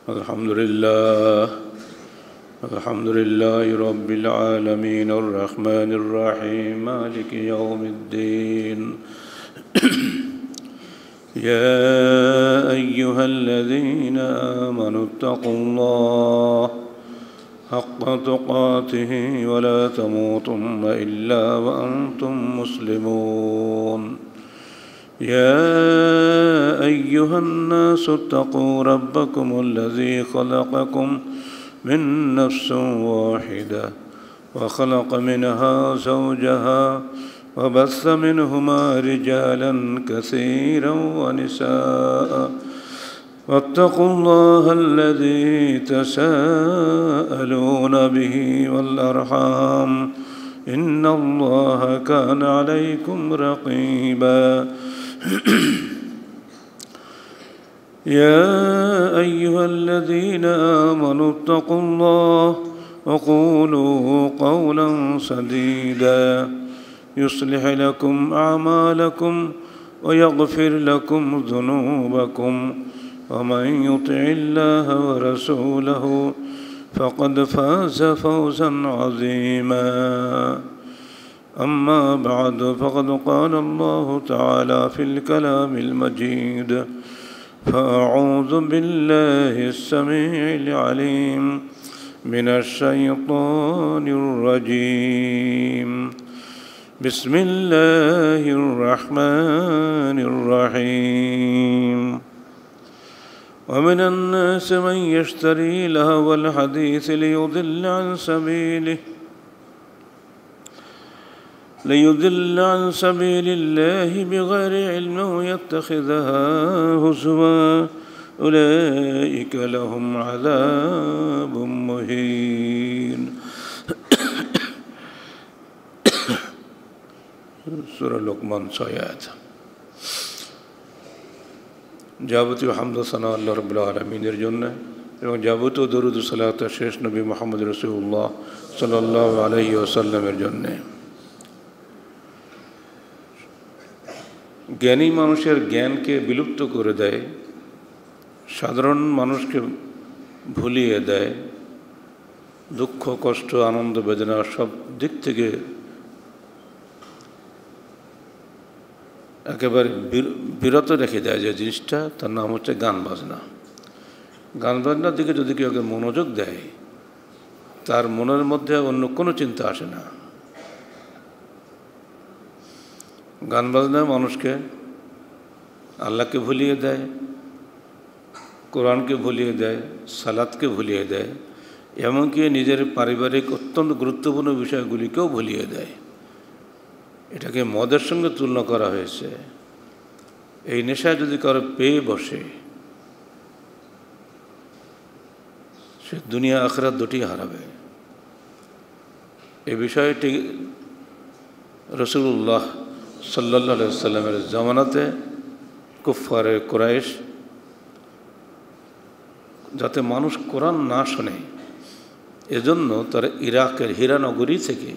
الحمد لله الحمد لله رب العالمين الرحمن الرحيم مالك يوم الدين يا أيها الذين آمنوا اتقوا الله حق تقاته ولا تموتن إلا وأنتم مسلمون يا أيها الناس اتقوا ربكم الذي خلقكم من نفس واحدة وخلق منها زوجها وبث منهما رجالا كثيرا ونساء واتقوا الله الذي تساءلون به والأرحام إن الله كان عليكم رقيبا يا أيها الذين آمنوا اتقوا الله وقولوا قولا سديدا يصلح لكم أعمالكم ويغفر لكم ذنوبكم ومن يطع الله ورسوله فقد فاز فوزا عظيما أما بعد فقد قال الله تعالى في الكلام المجيد فأعوذ بالله السميع العليم من الشيطان الرجيم بسم الله الرحمن الرحيم ومن الناس من يشتري لهو الحديث ليضل عن سبيل الله بغير علم يتخذها هزوا أولئك لهم عذاب مهين সূরা লোকমান 6 আয়াত। যাবতীয় হামদ ও সানা আল্লাহ রাব্বুল আলামিনের জন্য এবং যাবতীয় দরুদ ও সালাত শেষ নবী মুহাম্মদ রাসূলুল্লাহ সাল্লাল্লাহু আলাইহি ওয়াসাল্লামের জন্য। জ্ঞানী মানুষের জ্ঞানকে বিলুপ্ত করে দেয়, সাধারণ মানুষকে ভুলিয়ে দেয়, দুঃখ কষ্ট আনন্দ বেদনা সব দিক থেকে একেবারে বিরত রেখে দেয়। যে জিনিসটা তার নাম হচ্ছে গান বাজনা। গান বাজনার দিকে যদি কেউ মনোযোগ দেয়, তার মনের মধ্যে অন্য কোনো চিন্তা আসে না। গান বাজনা মানুষকে আল্লাহকে ভুলিয়ে দেয়, কোরআনকে ভুলিয়ে দেয়, সালাতকে ভুলিয়ে দেয়, এমনকি নিজের পারিবারিক অত্যন্ত গুরুত্বপূর্ণ বিষয়গুলিকেও ভুলিয়ে দেয়। এটাকে মদের সঙ্গে তুলনা করা হয়েছে। এই নেশায় যদি কারো পেয়ে বসে, সে দুনিয়া আখিরাত দুটি হারাবে। এই বিষয়টি রাসূলুল্লাহ সাল্লাল্লাহু আলাইহি ওয়াসাল্লামের জামানাতে কুফফারে কুরাইশ, যাতে মানুষ কোরআন না শোনে এজন্য তারা ইরাকের হীরানগরী থেকে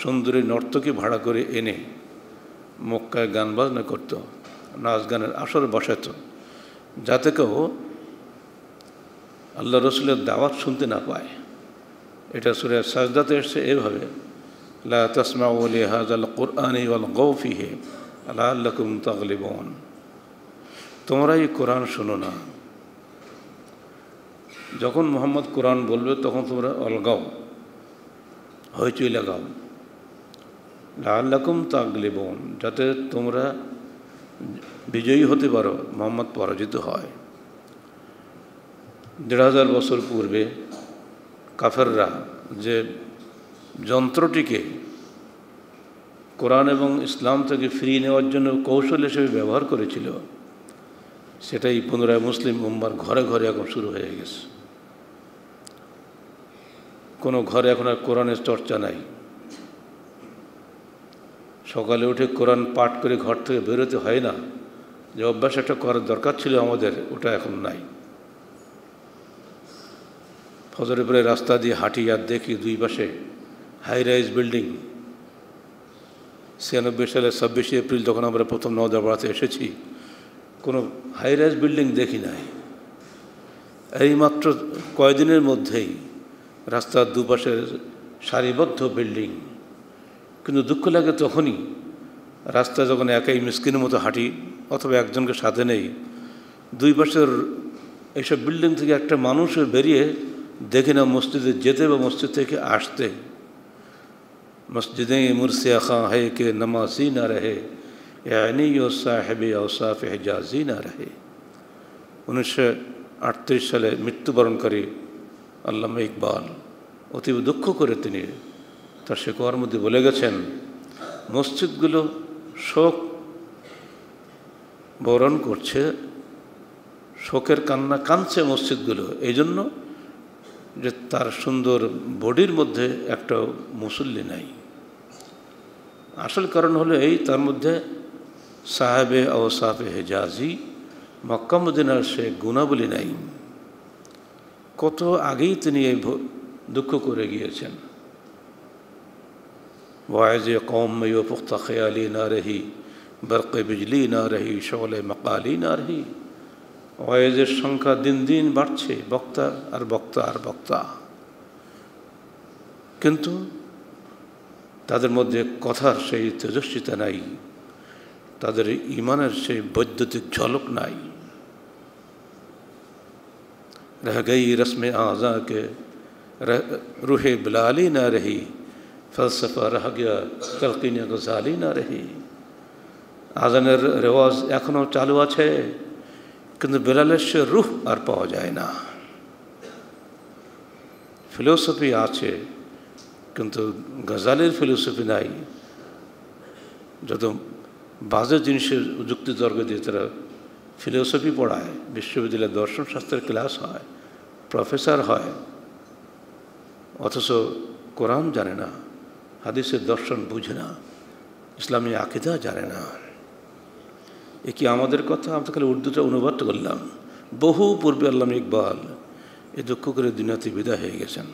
সুন্দরী নর্তকী ভাড়া করে এনে মক্কায় গান বাজনা করত, নাচ গানের আসর বসাত, যাতে কেউ আল্লাহ রসুলের দাওয়াত শুনতে না পায়। এটা সূরা সাজদাতে এসছে এভাবে, লা তাসমাউ লিহাযাল কুরআনি ওয়ালগাউ ফীহি লাআল্লাকুম তাগলিবুন। তোমরা এই কোরআন শোনো না। যখন মুহাম্মদ কোরআন বলবে তখন তোমরা অলগাও, হইচই লাগাও, লাআল্লাকুম তাগলিবুন, যাতে তোমরা বিজয়ী হতে পারো, মুহাম্মদ পরাজিত হয়। ১৫০০ বছর পূর্বে কাফেররা যে যন্ত্রটিকে কোরআন এবং ইসলাম থেকে ফিরিয়ে নেওয়ার জন্য কৌশল হিসেবে ব্যবহার করেছিল, সেটাই পুনরায় মুসলিম উম্মার ঘরে ঘরে এখন শুরু হয়ে গেছে। কোনো ঘরে এখন আর কোরআনের চর্চা নাই। সকালে উঠে কোরআন পাঠ করে ঘর থেকে বেরোতে হয় না, যে অভ্যাস একটা করার দরকার ছিল আমাদের, ওটা এখন নাই। ফজরের পরে রাস্তা দিয়ে হাঁটি আর দেখি দুই পাশে হাই রাইজ বিল্ডিং। ৯৬ সালের ২৬শে এপ্রিল যখন আমরা প্রথম নওদাপাড়াতে এসেছি, কোনো হাই রাইজ বিল্ডিং দেখি নাই। এইমাত্র কয়েকদিনের মধ্যেই রাস্তার দুপাশের সারিবদ্ধ বিল্ডিং, কিন্তু দুঃখ লাগে তখনই রাস্তা যখন একাই মিসকিনের মতো হাঁটি অথবা একজনকে সাথে নেই, দুই পাশের এইসব বিল্ডিং থেকে একটা মানুষ বেরিয়ে দেখে না মসজিদে যেতে বা মসজিদ থেকে আসতে। মসজিদে মুরসিয়া খাঁ হে কে নমাজি না রহে, यानी ও সাহেব औसाफ হেজাজি না রহে। 1938 সালে মৃত্যুবরণকারী আল্লামা ইকবাল অতীব দুঃখ করে তিনি তার শেকোয়ার মধ্যে বলে গেছেন, মসজিদগুলো শোক বরণ করছে, শোকের কান্না কাঁদছে মসজিদগুলো এই জন্য যে তার সুন্দর বডির মধ্যে একটা মুসল্লি নাই। আসল কারণ হলো এই, তার মধ্যে সাহেবে আওসাফে হেজাজি মক্কা মদিনার সে গুণাবলী নাই। কত আগেই তিনি এই দুঃখ করে গিয়েছেন। ওয়াইজে কौम में यो पुख्ता ख्याली ना रही, बरक़ बिजली ना रही, शौले मकाली ना रही। ওয়াইজের সংখ্যা দিন দিন বাড়ছে, বক্তা আর বক্তা আর বক্তা, কিন্তু তাদের মধ্যে কথার সেই তেজস্বিতা নাই, তাদের ইমানের সেই বৈদ্যুতিক ঝলক নাই। रह गई रस्म आज़ा के रूहे बिलाली ना रही, फलसफा रह गया तलकीन गजाली ना रही। আজানের রেওয়াজ এখনও চালু আছে, কিন্তু বেলালের সে রুহ আর পাওয়া যায় না। ফিলোসফি আছে, কিন্তু গজালের ফিলোসফি নাই। যত বাজে জিনিসের যুক্তি তর্ক দিয়ে তারা ফিলোসফি পড়ায়, বিশ্ববিদ্যালয়ে দর্শন শাস্ত্রের ক্লাস হয়, প্রফেসর হয়, অথচ কোরআন জানে না, হাদিসের দর্শন বুঝে না, ইসলামী আকিদা জানে না। এ কি আমাদের কথা? আমরা খালি উর্দুটা অনুবাদ করলাম। বহু পূর্বে আল্লামা ইকবাল এ দুঃখ করে দুনিয়াতে বিদায় হয়ে গেছেন।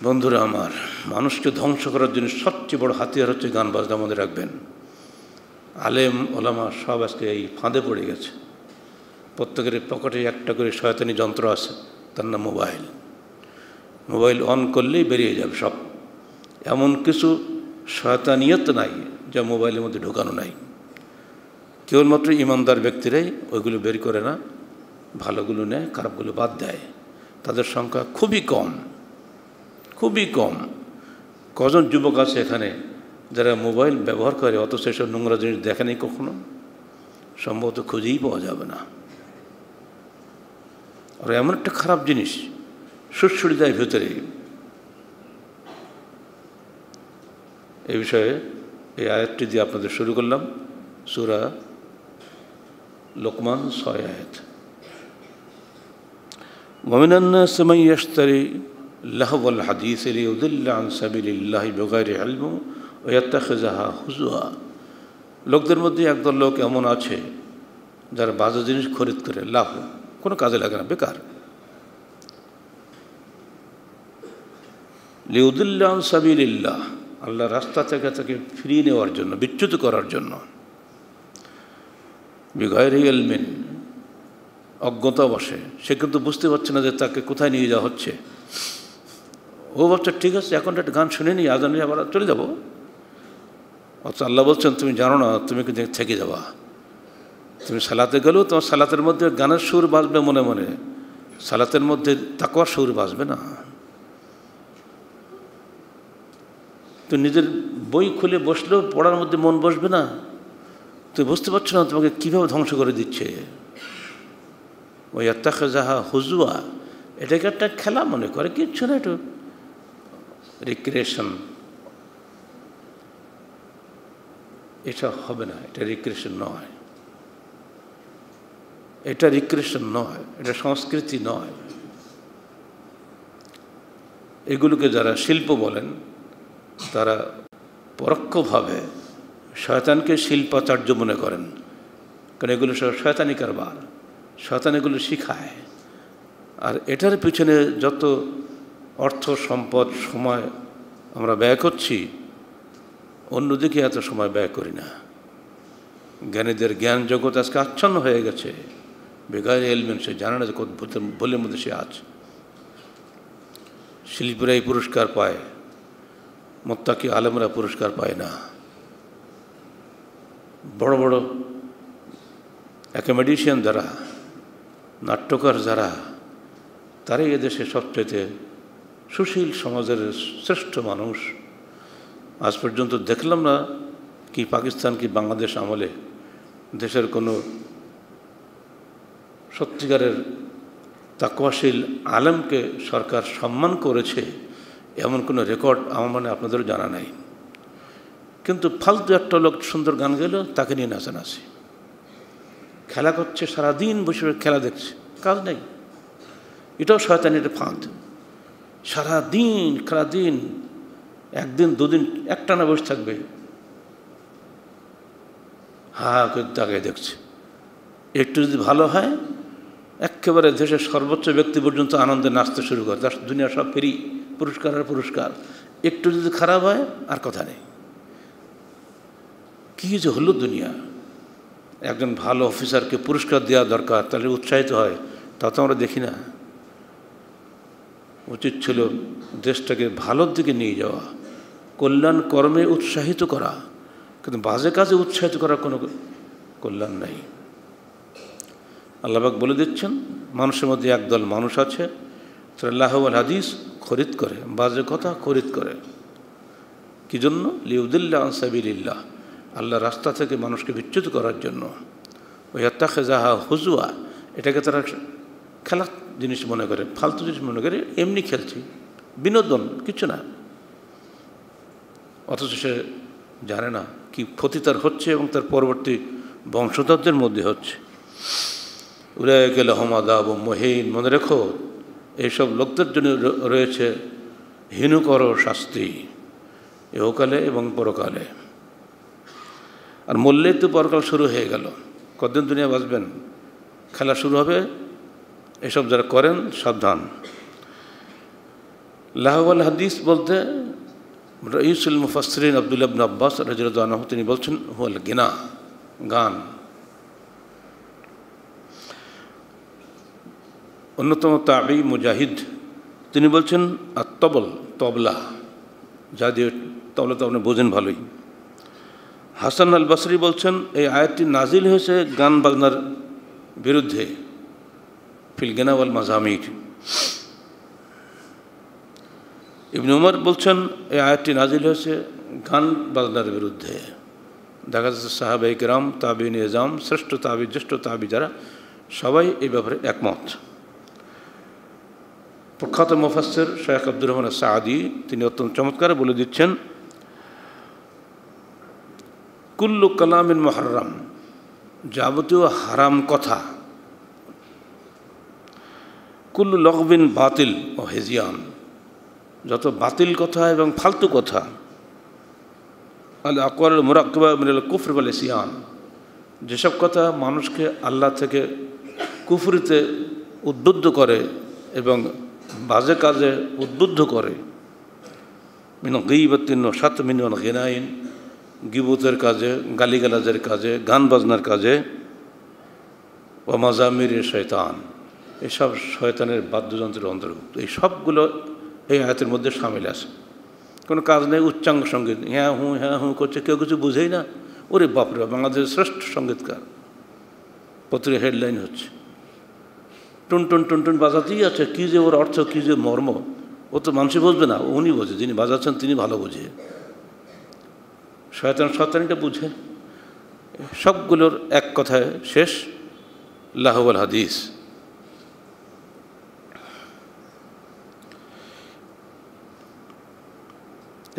বন্ধুরা আমার, মানুষকে ধ্বংস করার জন্য সবচেয়ে বড় হাতিয়ার হচ্ছে গান বাজনা। মনে রাখবেন, আলেম ওলামা সব আজকে এই ফাঁদে পড়ে গেছে। প্রত্যেকের পকেটে একটা করে শয়তানি যন্ত্র আছে, তার নাম মোবাইল। মোবাইল অন করলেই বেরিয়ে যাবে সব। এমন কিছু শয়তানিয়ত নাই যা মোবাইলের মধ্যে ঢোকানো নাই। কেবলমাত্র ইমানদার ব্যক্তিরাই ওইগুলো বের করে না, ভালোগুলো নেয়, খারাপগুলো বাদ দেয়। তাদের সংখ্যা খুবই কম, খুবই কম। কজন যুবক আছে এখানে যারা মোবাইল ব্যবহার করে অথচ সেসব নোংরা জিনিস দেখেনি কখনো? সম্ভবত খুঁজেই পাওয়া যাবে না। আর এমন একটা খারাপ জিনিস সুড়সুড়ি যায় ভেতরে। এই বিষয়ে এই আয়াতটি দিয়ে আপনাদের শুরু করলাম, সূরা লোকমান 6 আয়াত। ওয়ামিনান নাস মান ইয়াশতারি লাহওয়াল হাদিস লিয়ুদিল্লা আন সাবিলিল্লাহি বিগাইরি ইলম ওয়া ইয়াত্তাখিযুহা হুজুয়া। লোকদের মধ্যে একদল লোক এমন আছে যারা বাজে জিনিস খরিদ করে, লাভ কোনো কাজে লাগে না, বেকার। লিয়ুদিল্লা আন সাবিলিল্লাহ, আল্লাহ রাস্তা থেকে তাকে ফিরিয়ে নেওয়ার জন্য, বিচ্যুত করার জন্য। বিগাইরি ইলমিন, অজ্ঞতা বসে, সে কিন্তু বুঝতে পারছে না যে তাকে কোথায় নিয়ে যাওয়া হচ্ছে। ও বাচ্চা ঠিক আছে, এখন একটা গান শুনে নি, আজান আবার চলে যাবো। অথচ আল্লাহ বলছেন তুমি জানো না, তুমি কিন্তু থেকে যাবা। তুমি সালাতে গেলেও তোমার সালাতের মধ্যে গানের সুর বাজবে মনে মনে, সালাতের মধ্যে তাকওয়ার সুর বাজবে না। তো নিজের বই খুলে বসলেও পড়ার মধ্যে মন বসবে না। তুমি বুঝতে পারছো না তোমাকে কীভাবে ধ্বংস করে দিচ্ছে। ওই ইয়াত্তাখিযুহা হুজুয়া, এটাকে একটা খেলা মনে করে, কিচ্ছু না, একটু রিক্রিয়েশন। এটা হবে না, এটা রিক্রিয়েশন নয়, এটা রিক্রিয়েশন নয়, এটা সংস্কৃতি নয়। এগুলোকে যারা শিল্প বলেন তারা পরোক্ষভাবে শয়তানকে শিল্পাচার্য মনে করেন, কারণ এগুলো সব শয়তানি কারবার, শয়তান এগুলো শিখায়। আর এটার পিছনে যত অর্থ সম্পদ সময় আমরা ব্যয় করছি, অন্যদিকে এত সময় ব্যয় করি না। জ্ঞানীদের জ্ঞান জগৎ আজকে আচ্ছন্ন হয়ে গেছে। বেগায়ের এলমেন, সে জানে না যে কত ভুলের মধ্যে সে আছে। শিল্পীরা এই পুরস্কার পায়, মুত্তাকি আলেমরা পুরস্কার পায় না। বড় বড় অ্যাকাডেমিশিয়ান যারা, নাট্যকার যারা, তারাই এদেশে সবচেয়ে সুশীল সমাজের শ্রেষ্ঠ মানুষ। আজ পর্যন্ত দেখলাম না কি পাকিস্তান কি বাংলাদেশ আমলে দেশের কোনো সত্যিকারের তাকওয়াশীল আলেমকে সরকার সম্মান করেছে, এমন কোনো রেকর্ড আমার মানে আপনাদেরও জানা নাই। কিন্তু ফালতু একটা লোক সুন্দর গান গেল, তাকে নিয়ে নাচানাচি, খেলা করছে, সারাদিন বসে খেলা দেখছে, কাজ নেই। এটাও শয়তানের ফাঁদ। সারাদিন খেলাদিন, একদিন দুদিন একটানা বসে থাকবে, হা করে তাকিয়ে দেখছে। একটু যদি ভালো হয়, একেবারে দেশের সর্বোচ্চ ব্যক্তি পর্যন্ত আনন্দে নাচতে শুরু করে, তার দুনিয়া সব ফ্রি, পুরস্কার আর পুরস্কার। একটু যদি খারাপ হয় আর কথা নেই। কী যে হলো দুনিয়া! একজন ভালো অফিসারকে পুরস্কার দেওয়া দরকার, তাহলে উৎসাহিত হয়, তা তো আমরা দেখি না। উচিত ছিল দেশটাকে ভালোর দিকে নিয়ে যাওয়া, কল্যাণ কর্মে উৎসাহিত করা, কিন্তু বাজে কাজে উৎসাহিত করার কোনো কল্যাণ নাই। আল্লাহ পাক বলে দিচ্ছেন, মানুষের মধ্যে একদল মানুষ আছে তারা লাহওয়াল হাদিস খরিদ করে, বাজে কথা খরিদ করে। কি জন্য? লিউদিল্লাহ আন সাবিলিল্লাহ, আল্লাহর রাস্তা থেকে মানুষকে বিচ্যুত করার জন্য। ওয়াত্তাখিযাহা হুজুয়া, এটাকে তারা খেলার জিনিস মনে করে, ফালতু জিনিস মনে করে, এমনি খেলছি, বিনোদন, কিছু না। অথচ সে জানে না কি ক্ষতি তার হচ্ছে এবং তার পরবর্তী বংশধরদের মধ্যে হচ্ছে। উলাইকা লাহুম আযাবুম মুহিন, মনে রেখো এইসব লোকদের জন্য রয়েছে হীনকর শাস্তি, ইহকালে এবং পরকালে। আর মরলেই তো পরকাল শুরু হয়ে গেল, কতদিন দুনিয়া বাঁচবেন? খেলা শুরু হবে। এসব যারা করেন সাবধান। লাহওয়াল হাদিস বলতে রাইসুল মুফাসসিরিন আব্দুল্লাহ ইবনে আব্বাস রাদিয়াল্লাহু আনহু তিনি বলছেন, হুয়াল গিনা, গান। অন্যতম তাবি মুজাহিদ তিনি বলছেন আত-তবল, তবলা, যা দিয়ে তবলা তো আপনি বোঝেন ভালোই। হাসান আল বসরি বলছেন এই আয়াতটি নাজিল হয়েছে গান বাজনার বিরুদ্ধে, ফিল গিনা ওয়াল মাজামির। ইবনে উমর বলছেন এই আয়াতটি নাজিল হয়েছে গান বাজনার বিরুদ্ধে। দেখা যাচ্ছে সাহাবায়ে কেরাম, তাবিঈন এজাম, শ্রেষ্ঠ তাবি, জ্যেষ্ঠ তাবি যারা, সবাই এই ব্যাপারে একমত। প্রখ্যাত মুফাসসির শেখ আব্দুর রহমান সাঈদী তিনি অত্যন্ত চমৎকার বলে দিচ্ছেন, কুল্লু কালামিন মুহাররাম, যাবতীয় হারাম কথা, কুল্লু লগবিন বাতিল ও হেজিয়ান, যত বাতিল কথা এবং ফালতু কথা, আল আকওয়াল মুরাক্কাবা মিনাল কুফর ওয়াল ইসয়ান, যেসব কথা মানুষকে আল্লাহ থেকে কুফরিতে উদ্বুদ্ধ করে এবং বাজে কাজে উদ্বুদ্ধ করে। মিন গীবাতিন ওয়া শাতমিন ওয়া গিনাইন, গীবতের কাজে, গালিগালাজের কাজে, গান বাজনার কাজে, ওয়া মাজামির শয়তান, এসব শয়তানের বাদ্যযন্ত্রের অন্তর্ভুক্ত। এই সবগুলো এই আয়াতের মধ্যে সামিল আছে। কোনো কাজ নেই, উচ্চাঙ্গ সঙ্গীত, হ্যাঁ হুঁ করছে, কেউ কিছু বুঝেই না। ওরে বাপরে, বাংলাদেশের শ্রেষ্ঠ সঙ্গীতকার, পত্রিকা হেডলাইন হচ্ছে, টুন টুন টুন টুন বাজাতেই আছে। কী যে ওর অর্থ, কী যে মর্ম, ও তো মানুষই বুঝবে না, উনি বোঝে, যিনি বাজাচ্ছেন তিনি ভালো বোঝে। শয়তানিটা বুঝে। সবগুলোর এক কথায় শেষ, লাহওয়াল হাদিস।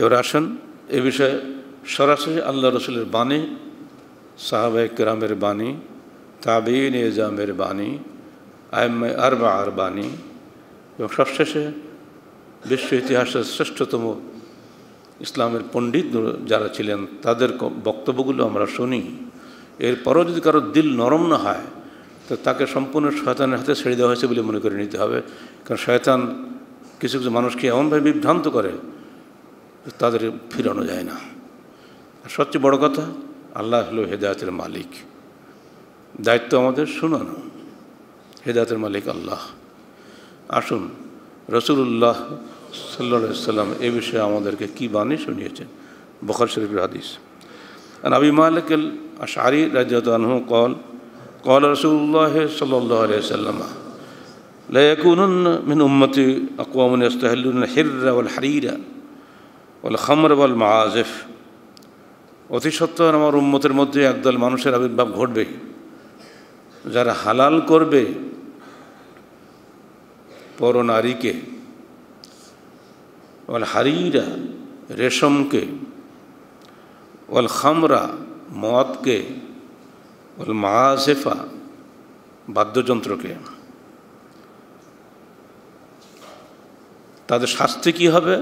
এবার আসেন এ বিষয়ে সরাসরি আল্লাহ রসুলের বাণী, সাহাবায়ে কেরামের বাণী, তাবিঈন এজামের বাণী, আইম্মা আরবাআর বাণী, এবং সবশেষে বিশ্ব ইতিহাসের শ্রেষ্ঠতম ইসলামের পণ্ডিত যারা ছিলেন তাদের বক্তব্যগুলো আমরা শুনি। এরপরও যদি কারো দিল নরম না হয়, তো তাকে সম্পূর্ণ শয়তানের হাতে ছেড়ে দেওয়া হয়েছে বলে মনে করে নিতে হবে। কারণ শয়তান কিছু কিছু মানুষকে এমনভাবে বিভ্রান্ত করে তাদের ফিরানো যায় না। আর সবচেয়ে বড় কথা, আল্লাহ হলো হেদায়েতের মালিক। দায়িত্ব আমাদের শোনানো, হেদায়েতের মালিক আল্লাহ। আসুন, রাসূলুল্লাহ সাল্লাল্লাহু আলাইহি সাল্লাম এ বিষয়ে আমাদেরকে কী বাণী শুনিয়েছেন। বুখারী শরীফের হাদিস। আন আবি মালিক আল আশআরী রাদিয়াল্লাহু আনহু قال قال رسول الله صلى الله عليه وسلم لا يكونن من أمتي أقوام يستحلون الحر والحرير والخمر والمعازف। অতি সত্বর আমার উম্মতের মধ্যে একদল মানুষের আবির্ভাব ঘটবে যারা হালাল করবে পরনারীকে, ওয়াল হারিরা রেশমকে, ওয়াল খামরা মদকে, ওয়াল মাআসিফা বাদ্যযন্ত্রকে। তাদের শাস্তি কী হবে?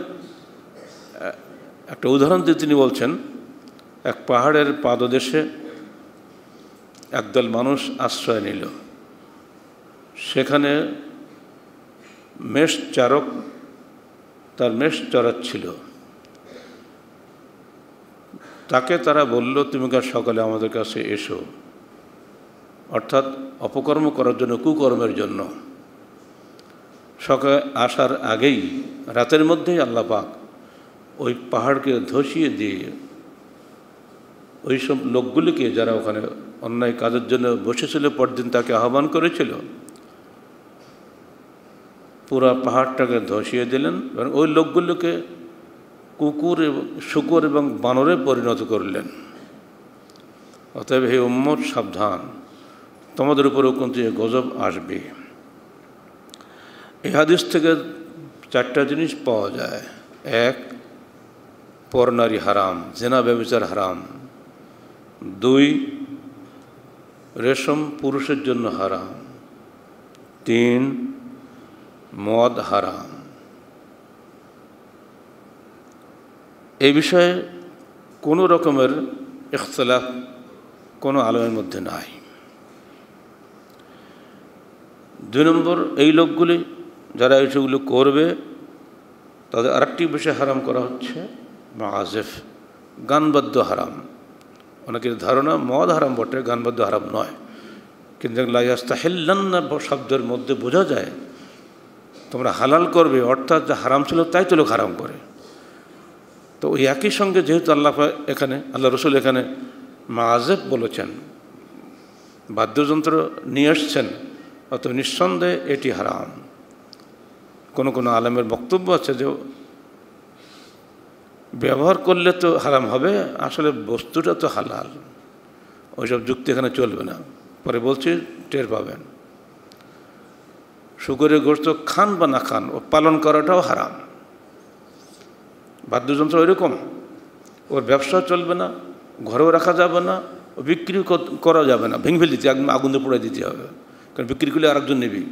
একটা উদাহরণ দিয়ে তিনি বলছেন, এক পাহাড়ের পাদদেশে একদল মানুষ আশ্রয় নিল। সেখানে মেষ চারক তার মেষ চড়াচ্ছিল। তাকে তারা বলল, তুমি কাল সকালে আমাদের কাছে এসো, অর্থাৎ অপকর্ম করার জন্য, কুকর্মের জন্য। সকালে আসার আগেই, রাতের মধ্যেই আল্লাহ পাক ওই পাহাড়কে ধসিয়ে দিয়ে ওই সব লোকগুলিকে যারা ওখানে অন্যায় কাজের জন্য বসেছিল, পরদিন তাকে আহ্বান করেছিল, পুরা পাহাড়টাকে ধসিয়ে দিলেন এবং ওই লোকগুলোকে কুকুর, শূকর এবং বানরে পরিণত করলেন। অতএব হে উম্মত, সাবধান, তোমাদের উপরেও কিন্তু গজব আসবে। এই হাদিস থেকে চারটা জিনিস পাওয়া যায়। এক, পরনারী হারাম, জেনা ব্যভিচার হারাম। দুই, রেশম পুরুষের জন্য হারাম। তিন, মদ হারাম। এই বিষয়ে কোনো রকমের ইখতিলাফ কোনো আলেমের মধ্যে নাই। দুই নম্বর, এই লোকগুলি যারা এইসবগুলো করবে তাদের আরেকটি বিষয় হারাম করা হচ্ছে মাআজিফ, গানবাদ্য হারাম। অনেকের ধারণা মদ হারাম বটে, গানবাদ্য হারাম নয়। কিন্তু লা ইয়াস্তাহিল্লান্না শব্দের মধ্যে বোঝা যায় তোমরা হালাল করবে, অর্থাৎ যা হারাম ছিল তাই তো লোক হারাম করে। তো ওই একই সঙ্গে যেহেতু আল্লাহ রসুল এখানে মাআজিফ বলেছেন, বাদ্যযন্ত্র নিয়ে আসছেন, অত নিঃসন্দেহে এটি হারাম। কোনো আলেমের বক্তব্য আছে যে ব্যবহার করলে তো হারাম হবে, আসলে বস্তুটা তো হালাল, ওইসব যুক্তি এখানে চলবে না। পরে বলছি, টের পাবেন। শুকরের গোশত খান বা না খান, ও পালন করাটাও হারাম। বাদ্যযন্ত্র ওইরকম, ওর ব্যবসা চলবে না, ঘরেও রাখা যাবে না, ও বিক্রি করা যাবে না, ভেঙে ফেলে দিতে, একদম আগুন দিয়ে পোড়াই দিতে হবে, কারণ বিক্রি করলে আরেকজন নেবি।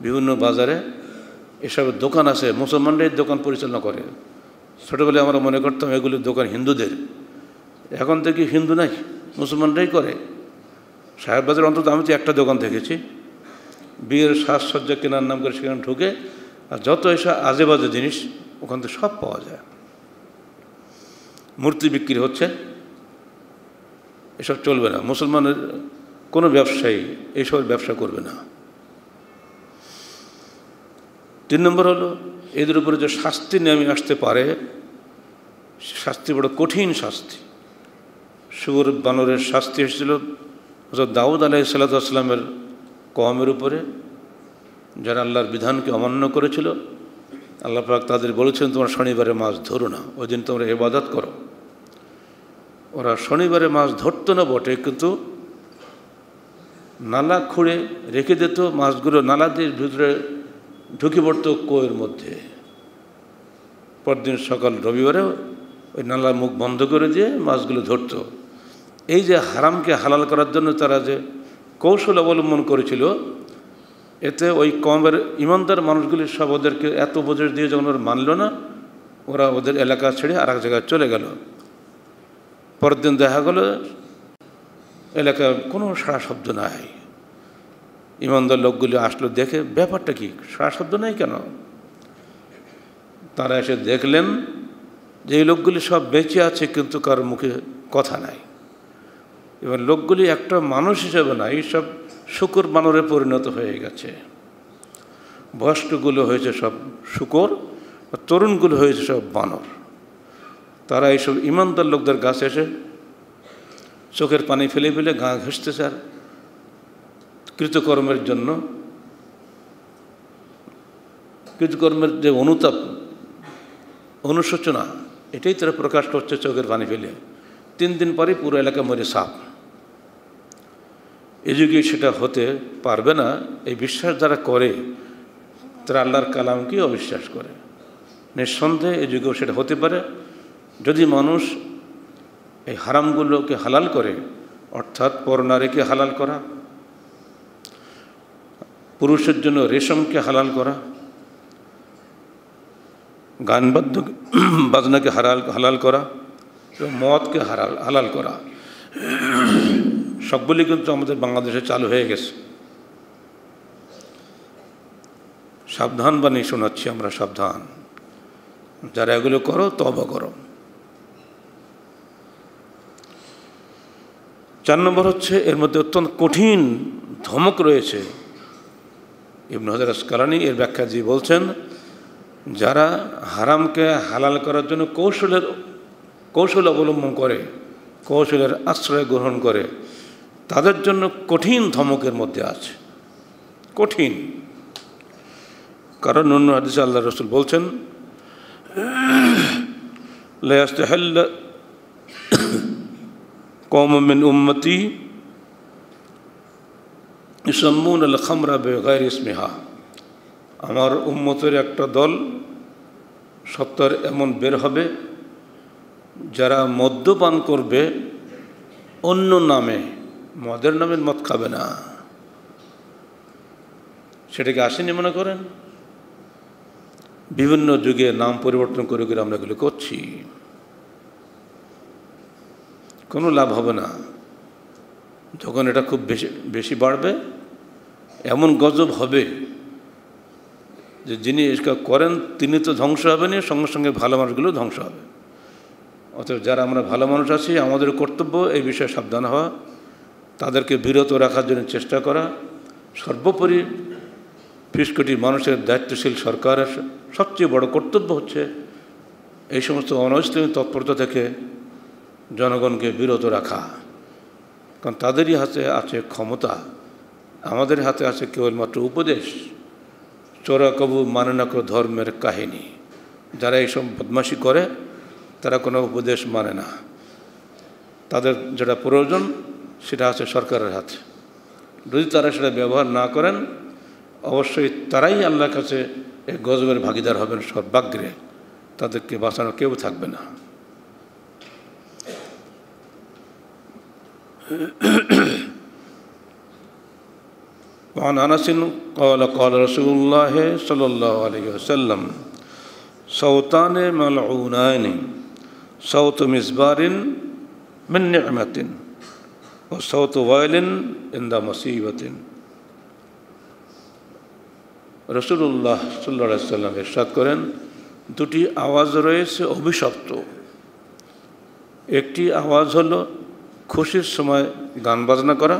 বিভিন্ন বাজারে এসবের দোকান আছে, মুসলমানরাই দোকান পরিচালনা করে। ছোটোবেলায় আমরা মনে করতাম এগুলির দোকান হিন্দুদের, এখন থেকে হিন্দু নাই, মুসলমানরাই করে। সাহেববাজার অন্তত আমি তো একটা দোকান দেখেছি, বিয়ের সাজসজ্জা কেনার নাম করে সেখানে ঢুকে, আর যত এসব আজে বাজে জিনিস ওখান থেকে সব পাওয়া যায়। মূর্তি বিক্রি হচ্ছে, এসব চলবে না। মুসলমানের কোনো ব্যবসায়ী এইসবের ব্যবসা করবে না। তিন নম্বর হলো, এদের উপরে যে শাস্তি নেমে আসতে পারে, শাস্তি বড় কঠিন শাস্তি। শুয়োর বানরের শাস্তি এসেছিল দাউদ আলাইহিসসালামের কওমের উপরে, যারা আল্লাহর বিধানকে অমান্য করেছিল। আল্লাহ পাক তাদের বলেছেন, তোমরা শনিবারে মাছ ধরো না, ওই দিন তোমরা ইবাদত করো। ওরা শনিবারে মাছ ধরতো না বটে, কিন্তু নালা খুঁড়ে রেখে দিত, মাছগুলো নালা দিয়ে ভিতরে ঢুকে পড়তো কুয়োর মধ্যে। পরদিন সকাল রবিবারে ওই নালার মুখ বন্ধ করে দিয়ে মাছগুলো ধরত। এই যে হারামকে হালাল করার জন্য তারা যে কৌশল অবলম্বন করেছিল, এতে ওই কওমের ইমানদার মানুষগুলি সব ওদেরকে এত উপদেশ দিয়ে যখন ওরা মানল না, ওরা ওদের এলাকা ছেড়ে আর এক জায়গায় চলে গেল। পরের দিন দেখা গেল এলাকায় কোনো সাড়া শব্দ নাই। ইমানদার লোকগুলি আসলো, দেখে ব্যাপারটা কি, সাড়া শব্দ নাই কেন? তারা এসে দেখলেন যে এই লোকগুলি সব বেঁচে আছে কিন্তু কারোর মুখে কথা নাই, এবং লোকগুলি একটা মানুষ হিসেবে না, এইসব শূকর বানরে পরিণত হয়ে গেছে। বয়স্কগুলো হয়েছে সব শূকর, তরুণগুলো হয়েছে সব বানর। তারা এইসব ইমানদার লোকদের কাছে এসে চোখের পানি ফেলে ফেলে গা ঘেঁষতেছে, আর কৃতকর্মের জন্য, কৃতকর্মের যে অনুতাপ, অনুশোচনা, এটাই তারা প্রকাশ করছে চোখের পানি ফেলে। 3 দিন পরে পুরো এলাকা মরে সাপ। এই যুগে সেটা হতে পারবে না, এই বিশ্বাস যারা করে তারা আল্লাহর কালামকেই অবিশ্বাস করে। নিঃসন্দেহে এই যুগেও সেটা হতে পারে যদি মানুষ এই হারামগুলোকে হালাল করে, অর্থাৎ পরনারীকে হালাল করা, পুরুষের জন্য রেশমকে হালাল করা, গান বাজনাকে হালাল করা, মদকে হালাল করা, সবগুলি কিন্তু আমাদের বাংলাদেশে চালু হয়ে গেছে। সাবধান বাণী শোনাচ্ছি আমরা, সাবধান, যারা এগুলো করো তওবা করো। 4 নম্বর হচ্ছে এর মধ্যে অত্যন্ত কঠিন ধমক রয়েছে। ইবনে হাজার আসকালানী এর ব্যাখ্যা দিয়ে বলছেন, যারা হারামকে হালাল করার জন্য কৌশল অবলম্বন করে, কৌশলের আশ্রয় গ্রহণ করে, তাদের জন্য কঠিন ধমকের মধ্যে আছে, কঠিন। কারণ অন্য হাদিসে আল্লাহ রাসূল বলছেন, লা ইয়াস্তাহিল্লা কওমুম মিন উম্মতি ইউসাম্মুনা আল খামরা বিগাইরি ইসমিহা, আমার উম্মতের একটা দল সত্তর এমন বের হবে যারা মদ্যপান করবে অন্য নামে, মদের নামে মদ খাবে না। সেটাকে আসেনি মনে করেন? বিভিন্ন যুগে নাম পরিবর্তন করে করে আমরা এগুলো করছি, কোনো লাভ হবে না। যখন এটা খুব বেশি বাড়বে, এমন গজব হবে যে যিনি এটা করেন তিনি তো ধ্বংস হবেন, সঙ্গে সঙ্গে ভালো মানুষগুলো ধ্বংস হবে। অতএব যারা আমরা ভালো মানুষ আছি, আমাদের কর্তব্য এই বিষয়ে সাবধান হওয়া, তাদেরকে বিরত রাখার জন্য চেষ্টা করা। সর্বোপরি 20 কোটি মানুষের দায়িত্বশীল সরকারের সবচেয়ে বড় কর্তব্য হচ্ছে এই সমস্ত অনৈসলামিক তৎপরতা থেকে জনগণকে বিরত রাখা। কারণ তাদেরই হাতে আছে ক্ষমতা, আমাদের হাতে আছে কেবলমাত্র উপদেশ। চোরা কবু মানে না কো ধর্মের কাহিনী। যারা এইসব বদমাশি করে তারা কোনো উপদেশ মানে না, তাদের যেটা প্রয়োজন সেটা আছে সরকারের হাতে। যদি তারা সেটা ব্যবহার না করেন, অবশ্যই তারাই আল্লাহর কাছে এই গজবের ভাগিদার হবেন সর্বাগ্রে, তাদেরকে বাঁচানোর কেউ থাকবে না। وعن أنس قال قال رسول الله صلى الله عليه وسلم صوتان ملعونان صوت مزبار من نعمة وصوت ويل عند مصيبة। রাসূলুল্লাহ সাল্লাল্লাহু আলাইহি ওয়াসাল্লাম ইরশাদ করেন, দুটি আওয়াজ রয়েছে অভিশপ্ত। একটি আওয়াজ হলো খুশির সময় গান বাজনা করা,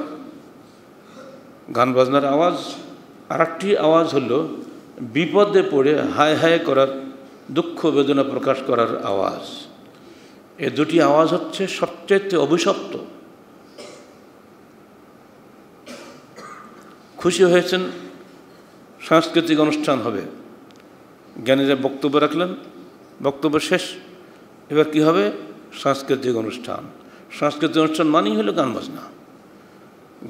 গান বাজনার আওয়াজ। আর একটি আওয়াজ হলো বিপদে পড়ে হায় হায় করার, দুঃখ বেদনা প্রকাশ করার আওয়াজ। এই দুটি আওয়াজ হচ্ছে সবচেয়ে অভিশপ্ত। খুশি হয়েছেন, সাংস্কৃতিক অনুষ্ঠান হবে, জ্ঞানীরা বক্তব্য রাখলেন, বক্তব্য শেষ, এবার কি হবে? সাংস্কৃতিক অনুষ্ঠান। সাংস্কৃতিক অনুষ্ঠান মানেই হলো গান বাজনা।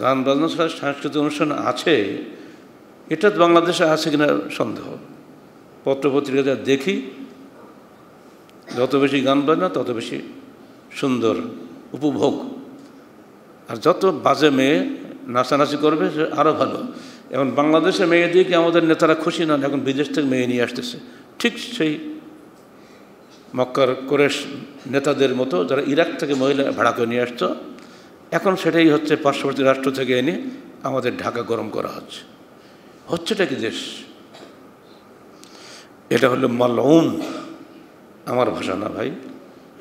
গান বাজনা ছাড়া সাংস্কৃতিক অনুষ্ঠান আছে, এটা বাংলাদেশে আছে কিনা সন্দেহ। পত্রপত্রিকা দেখি, যত বেশি গান বাজনা তত বেশি সুন্দর উপভোগ, আর যত বাজে মেয়ে নাচানাচি করবে সে আরও ভালো। এখন বাংলাদেশে মেয়ে দিয়ে কি আমাদের নেতারা খুশি নন? এখন বিদেশ থেকে মেয়ে নিয়ে আসতেছে, ঠিক সেই মক্কার কুরাইশ নেতাদের মতো যারা ইরাক থেকে মহিলা ভাড়া করে নিয়ে আসতো। এখন সেটাই হচ্ছে পার্শ্ববর্তী রাষ্ট্র থেকে এনে আমাদের ঢাকা গরম করা হচ্ছে। হচ্ছেটা কি দেশ? এটা হলো মালউন, আমার ভাষা না ভাই,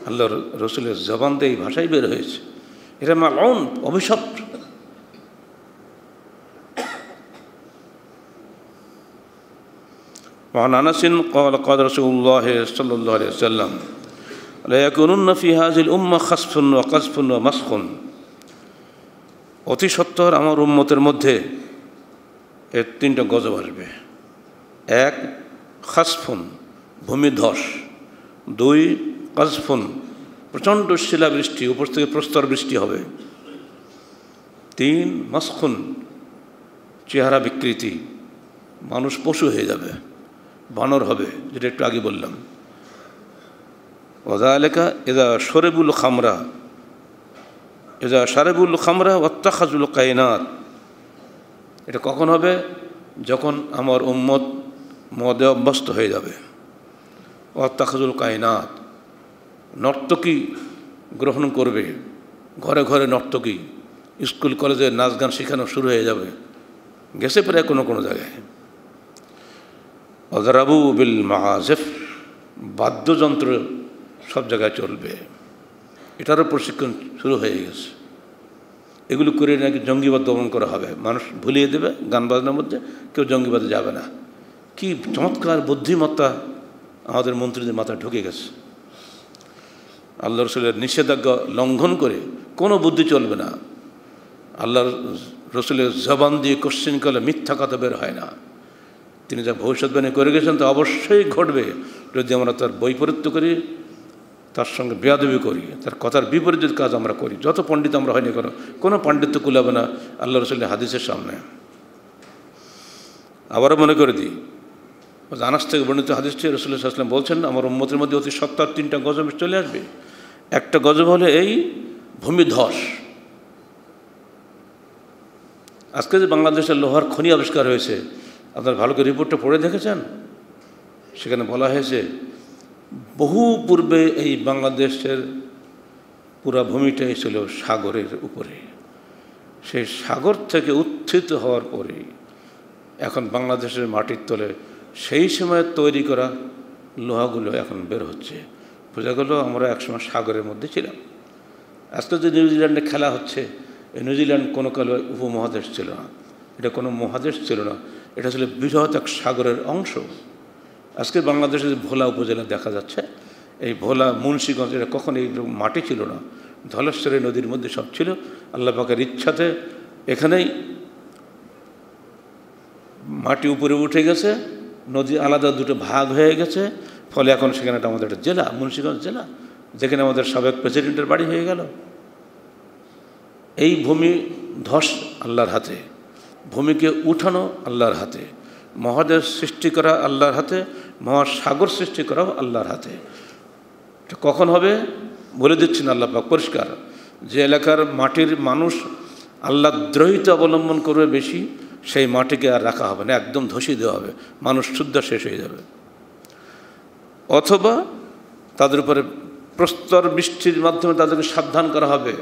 আল্লাহর রসুলের জবান দিয়ে এই ভাষাই বের হয়েছে। এটা মালউন, অভিশপ্ত। وعن أنس قال قال رسول الله صلى الله عليه وسلم لا يكونن في هذه الأمة خسف وقذف ومسخ। অতি সত্বর আমার উম্মতের মধ্যে এর তিনটা গজব আসবে। এক, খাসফুন, ভূমিধস। দুই, কাজফুন, প্রচণ্ড শিলাবৃষ্টি, উপর থেকে প্রস্তর বৃষ্টি হবে। তিন, মাসখুন, চেহারা বিকৃতি, মানুষ পশু হয়ে যাবে, বানর হবে, যেটা একটু আগে বললাম। ওয়াযালিকা ইযা শরিবুল খামরা ওয়াত্তাখাযুল কায়নাত। এটা কখন হবে? যখন আমার উম্মত মদে অভ্যস্ত হয়ে যাবে। ওয়াত্তাখাযুল কায়নাত, নর্তকী গ্রহণ করবে, ঘরে ঘরে নর্তকী, স্কুল কলেজে নাচ গান শেখানো শুরু হয়ে যাবে, গেছে প্রায় কোনো কোনো জায়গায়। ওয়াযরাবু বিল মাআজিফ, বাদ্যযন্ত্র সব জায়গায় চলবে, এটারও প্রশিক্ষণ শুরু হয়ে গেছে। এগুলো করে নাকি জঙ্গিবাদ দমন করা হবে, মানুষ ভুলিয়ে দেবে গান বাজনার মধ্যে, কেউ জঙ্গিবাদে যাবে না। কি চমৎকার বুদ্ধিমত্তা আমাদের মন্ত্রীদের মাথায় ঢুকে গেছে। আল্লাহ রসুলের নিষেধাজ্ঞা লঙ্ঘন করে কোনো বুদ্ধি চলবে না। আল্লাহর রসুলের জবান দিয়ে কোশ্চেন করলে মিথ্যা কথা বের হয় না। তিনি যা ভবিষ্যৎবাণী করে গেছেন তা অবশ্যই ঘটবে, যদি আমরা তার বৈপরীত্য করি, তার সঙ্গে বেয়াদবি করি, তার কথার বিপরীত কাজ আমরা করি। যত পণ্ডিত আমরা হয়নি কেন, কোনো পাণ্ডিত্য কুলাবে না আল্লাহ রসুলের হাদিসের সামনে। আবারও মনে করে দিই, আনাস থেকে বর্ণিত হাদিসটি রাসূলুল্লাহ সাল্লাল্লাহু আলাইহি ওয়াসাল্লাম বলছেন, আমার উম্মতের মধ্যে অতি সত্তর তিনটা গজব চলে আসবে। একটা গজব হলে এই ভূমিধস। আজকে যে বাংলাদেশের লোহার খনি আবিষ্কার হয়েছে, আপনারা ভালো করে রিপোর্টটা পড়ে দেখেছেন? সেখানে বলা হয়েছে বহু পূর্বে এই বাংলাদেশের পুরা ভূমিটাই ছিল সাগরের উপরে। সেই সাগর থেকে উত্থিত হওয়ার পরে এখন বাংলাদেশের মাটির তলে সেই সময় তৈরি করা লোহাগুলো এখন বের হচ্ছে। বোঝা গেল আমরা একসময় সাগরের মধ্যে ছিলাম। আজকে যে নিউজিল্যান্ডে খেলা হচ্ছে, এই নিউজিল্যান্ড কোনো কালে উপমহাদেশ ছিল না, এটা কোনো মহাদেশ ছিল না, এটা ছিল বৃহৎ এক সাগরের অংশ। আজকে বাংলাদেশের যে ভোলা উপজেলা দেখা যাচ্ছে, এই ভোলা মুন্সিগঞ্জ, এটা কখন এই মাটি ছিল না, ধলেশ্বরী নদীর মধ্যে সব ছিল। আল্লাহ পাকের ইচ্ছাতে এখানেই মাটি উপরে উঠে গেছে, নদী আলাদা দুটো ভাগ হয়ে গেছে, ফলে এখন সেখানে আমাদের একটা জেলা, মুন্সিগঞ্জ জেলা, যেখানে আমাদের সাবেক প্রেসিডেন্টের বাড়ি হয়ে গেল। এই ভূমি ধস আল্লাহর হাতে, ভূমিকে উঠানো আল্লাহর হাতে, মহাদেশ সৃষ্টি করা আল্লাহর হাতে, মহাসাগর সৃষ্টি করাও আল্লাহর হাতে। কখন হবে বলে দিচ্ছেন আল্লাহ পাক পরিষ্কার। যে এলাকার মাটির মানুষ আল্লাহ দ্রোহিতা অবলম্বন করবে বেশি, সেই মাটিকে আর রাখা হবে না, একদম ধসিয়ে দেওয়া হবে, মানুষ শুদ্ধ শেষ হয়ে যাবে। অথবা তাদের উপরে প্রস্তর বৃষ্টির মাধ্যমে তাদেরকে সাবধান করা হবে।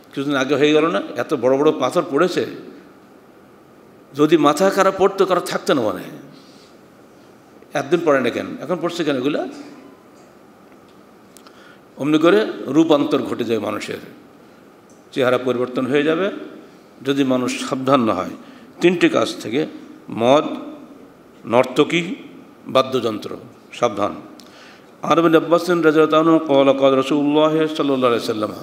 কিছুদিন আগে হয়ে গেল না, এত বড় বড় পাথর পড়েছে, যদি মাথা কারা পড়তো কারা থাকতো না, মানে একদিন পড়ে না কেন, এখন পড়ছে কেন এগুলা? অমনি করে রূপান্তর ঘটে যায়, মানুষের চেহারা পরিবর্তন হয়ে যাবে যদি মানুষ সাবধান না হয় তিনটি কাজ থেকে: মদ, নর্তকী, বাদ্যযন্ত্র। সাবধান। আর ইবনে আব্বাস রাদিয়াল্লাহু আনহু قال قال رسول الله صلى الله عليه وسلم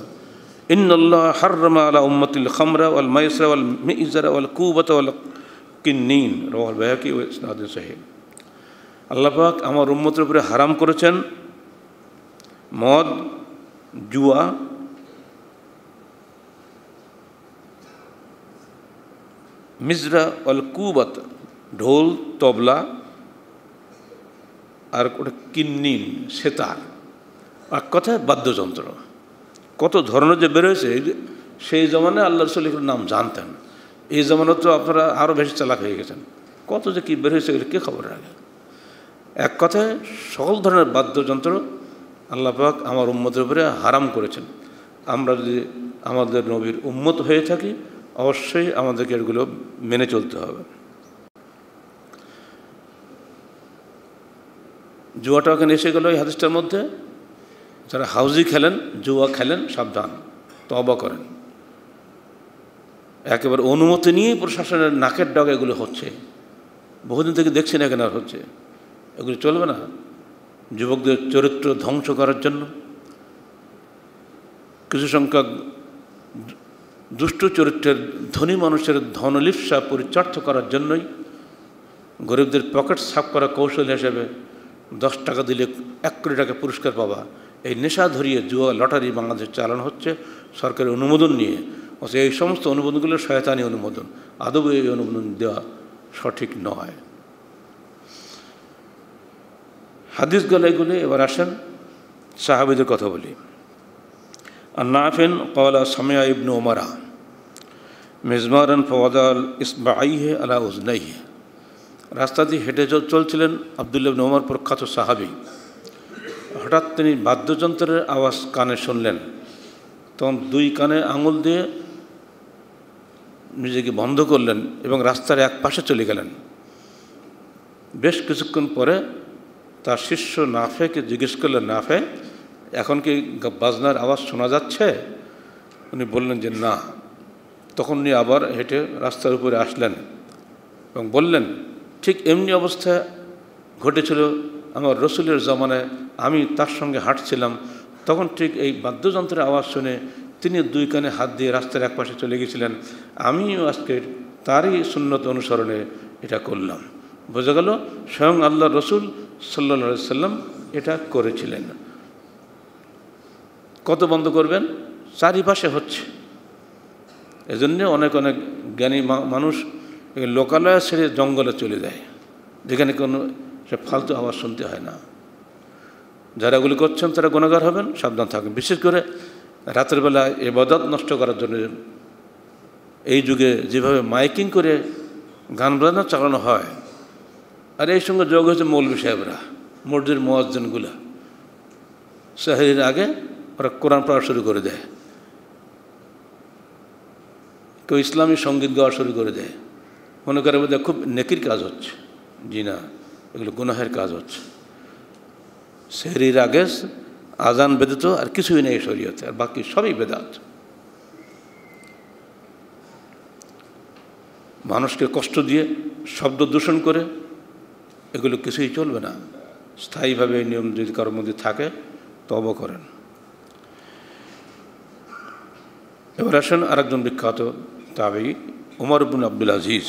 ان الله حرم على امتي الخمر والميسر والمئزر والكوبة والقنين رواه البيهقي واسناد صحيح। আল্লাহ পাক আমার উম্মতের উপরে হারাম করেছেন মদ, জুয়া, মিজরা অল কুবাত, ঢোল, তবলা, আর ওটা কিন্নিন, সেতার, আর কথায় বাদ্যযন্ত্র। কত ধরনের যে বেরোয়েছে, সেই জমানায় আল্লাহ রাসূল এগুলোর নাম জানতেন। এই জমানা তো আপনারা আরও বেশি চালাক হয়ে গেছেন, কত যে কী বেরোয়েছে এগুলো কে খবর রাখে। এক কথায় সকল ধরনের বাদ্যযন্ত্র আল্লাহ পাক আমার উম্মতের উপরে হারাম করেছেন। আমরা যদি আমাদের নবীর উম্মত হয়ে থাকি, অবশ্যই আমাদেরকে এগুলো মেনে চলতে হবে। জুয়াটা ওখানে এসে গেল এই হাদিসটার মধ্যে, যারা হাউজি খেলেন, জুয়া খেলেন, সাবধান, তওবা করেন। একেবারে অনুমতি নিয়ে প্রশাসনের নাকের ডগা এগুলো হচ্ছে, বহুদিন থেকে দেখছি না কেন হচ্ছে। এগুলো চলবে না। যুবকদের চরিত্র ধ্বংস করার জন্য, কিছু সংখ্যক দুষ্ট চরিত্রের ধনী মানুষের ধনলিপ্সা পরিচর্যা করার জন্যই গরিবদের পকেট সাফ করা কৌশল হিসেবে 10 টাকা দিলে 1 কোটি টাকা পুরস্কার পাওয়া, এই নেশা ধরিয়ে জুয়া লটারি বাংলাদেশ চালানো হচ্ছে সরকারের অনুমোদন নিয়ে। অথচ এই সমস্ত অনুমোদনগুলো শয়তানি অনুমোদন, আদৌ এই অনুমোদন দেওয়া সঠিক নয়। হাদিস গলাইগুলি। এবার আসেন সাহাবীদের কথা বলি। নাফিন ক্বালা সামিআ ইবনু উমারা মিজমারান ফাওয়াদাল ইসবাঈহি আলা উযনাইহি। রাস্তা দিয়ে হেঁটে চলছিলেন আব্দুল্লাহ ইবনে ওমর, প্রখ্যাত সাহাবী। হঠাৎ তিনি বাদ্যযন্ত্রের আওয়াজ কানে শুনলেন, তখন 2 কানে আঙুল দিয়ে নিজেকে বন্ধ করলেন এবং রাস্তার এক পাশে চলে গেলেন। বেশ কিছুক্ষণ পরে তার শিষ্য নাফেকে জিজ্ঞেস করলেন, নাফে, এখন কি বাজনার আওয়াজ শোনা যাচ্ছে? উনি বললেন যে না। তখন উনি আবার হেঁটে রাস্তার উপরে আসলেন এবং বললেন, ঠিক এমনি অবস্থা ঘটেছিল আমার রসুলের জমানায়, আমি তার সঙ্গে হাঁটছিলাম, তখন ঠিক এই বাদ্যযন্ত্রের আওয়াজ শুনে তিনি 2 কানে হাত দিয়ে রাস্তার এক পাশে চলে গেছিলেন। আমিও আজকে তারই সুন্নত অনুসরণে এটা করলাম। বোঝা গেল স্বয়ং আল্লাহ রসুল সাল্লাল্লাহু আলাইহি সাল্লাম এটা করেছিলেন। কত বন্ধ করবেন? চারিপাশে হচ্ছে। এজন্য অনেক অনেক জ্ঞানী মানুষ লোকালয় ছেড়ে জঙ্গলে চলে যায়, যেখানে কোনো সে ফালতু আওয়াজ শুনতে হয় না। যারা এগুলি করছেন তারা গুনাহগার হবেন, সাবধান থাকবেন। বিশেষ করে রাতের বেলা ইবাদত নষ্ট করার জন্য এই যুগে যেভাবে মাইকিং করে গান বাজনা চালানো হয়, আর এই সঙ্গে যোগ হয়েছে মৌলভী সাহেবরা, মসজিদের মুয়াজ্জিনগুলা। সেহরির আগে ওরা কোরআন পড়া শুরু করে দেয়, কেউ ইসলামী সঙ্গীত গাওয়া শুরু করে দেয়, মনে করে বোধহয় খুব নেকির কাজ হচ্ছে। জি না, এগুলো গুনাহের কাজ হচ্ছে। সেহরির আগে আজান বেদাত আর কিছুই নেই শরীয়তে, আর বাকি সবই বেদাত। মানুষকে কষ্ট দিয়ে, শব্দ দূষণ করে, এগুলো কিছুই চলবে না। স্থায়ীভাবে এই নিয়ম যদি কারোর মধ্যে থাকে তওবা করেন। এবার আসেন আরেকজন বিখ্যাত তাবেঈ উমর ইবনে আব্দুল আজিজ।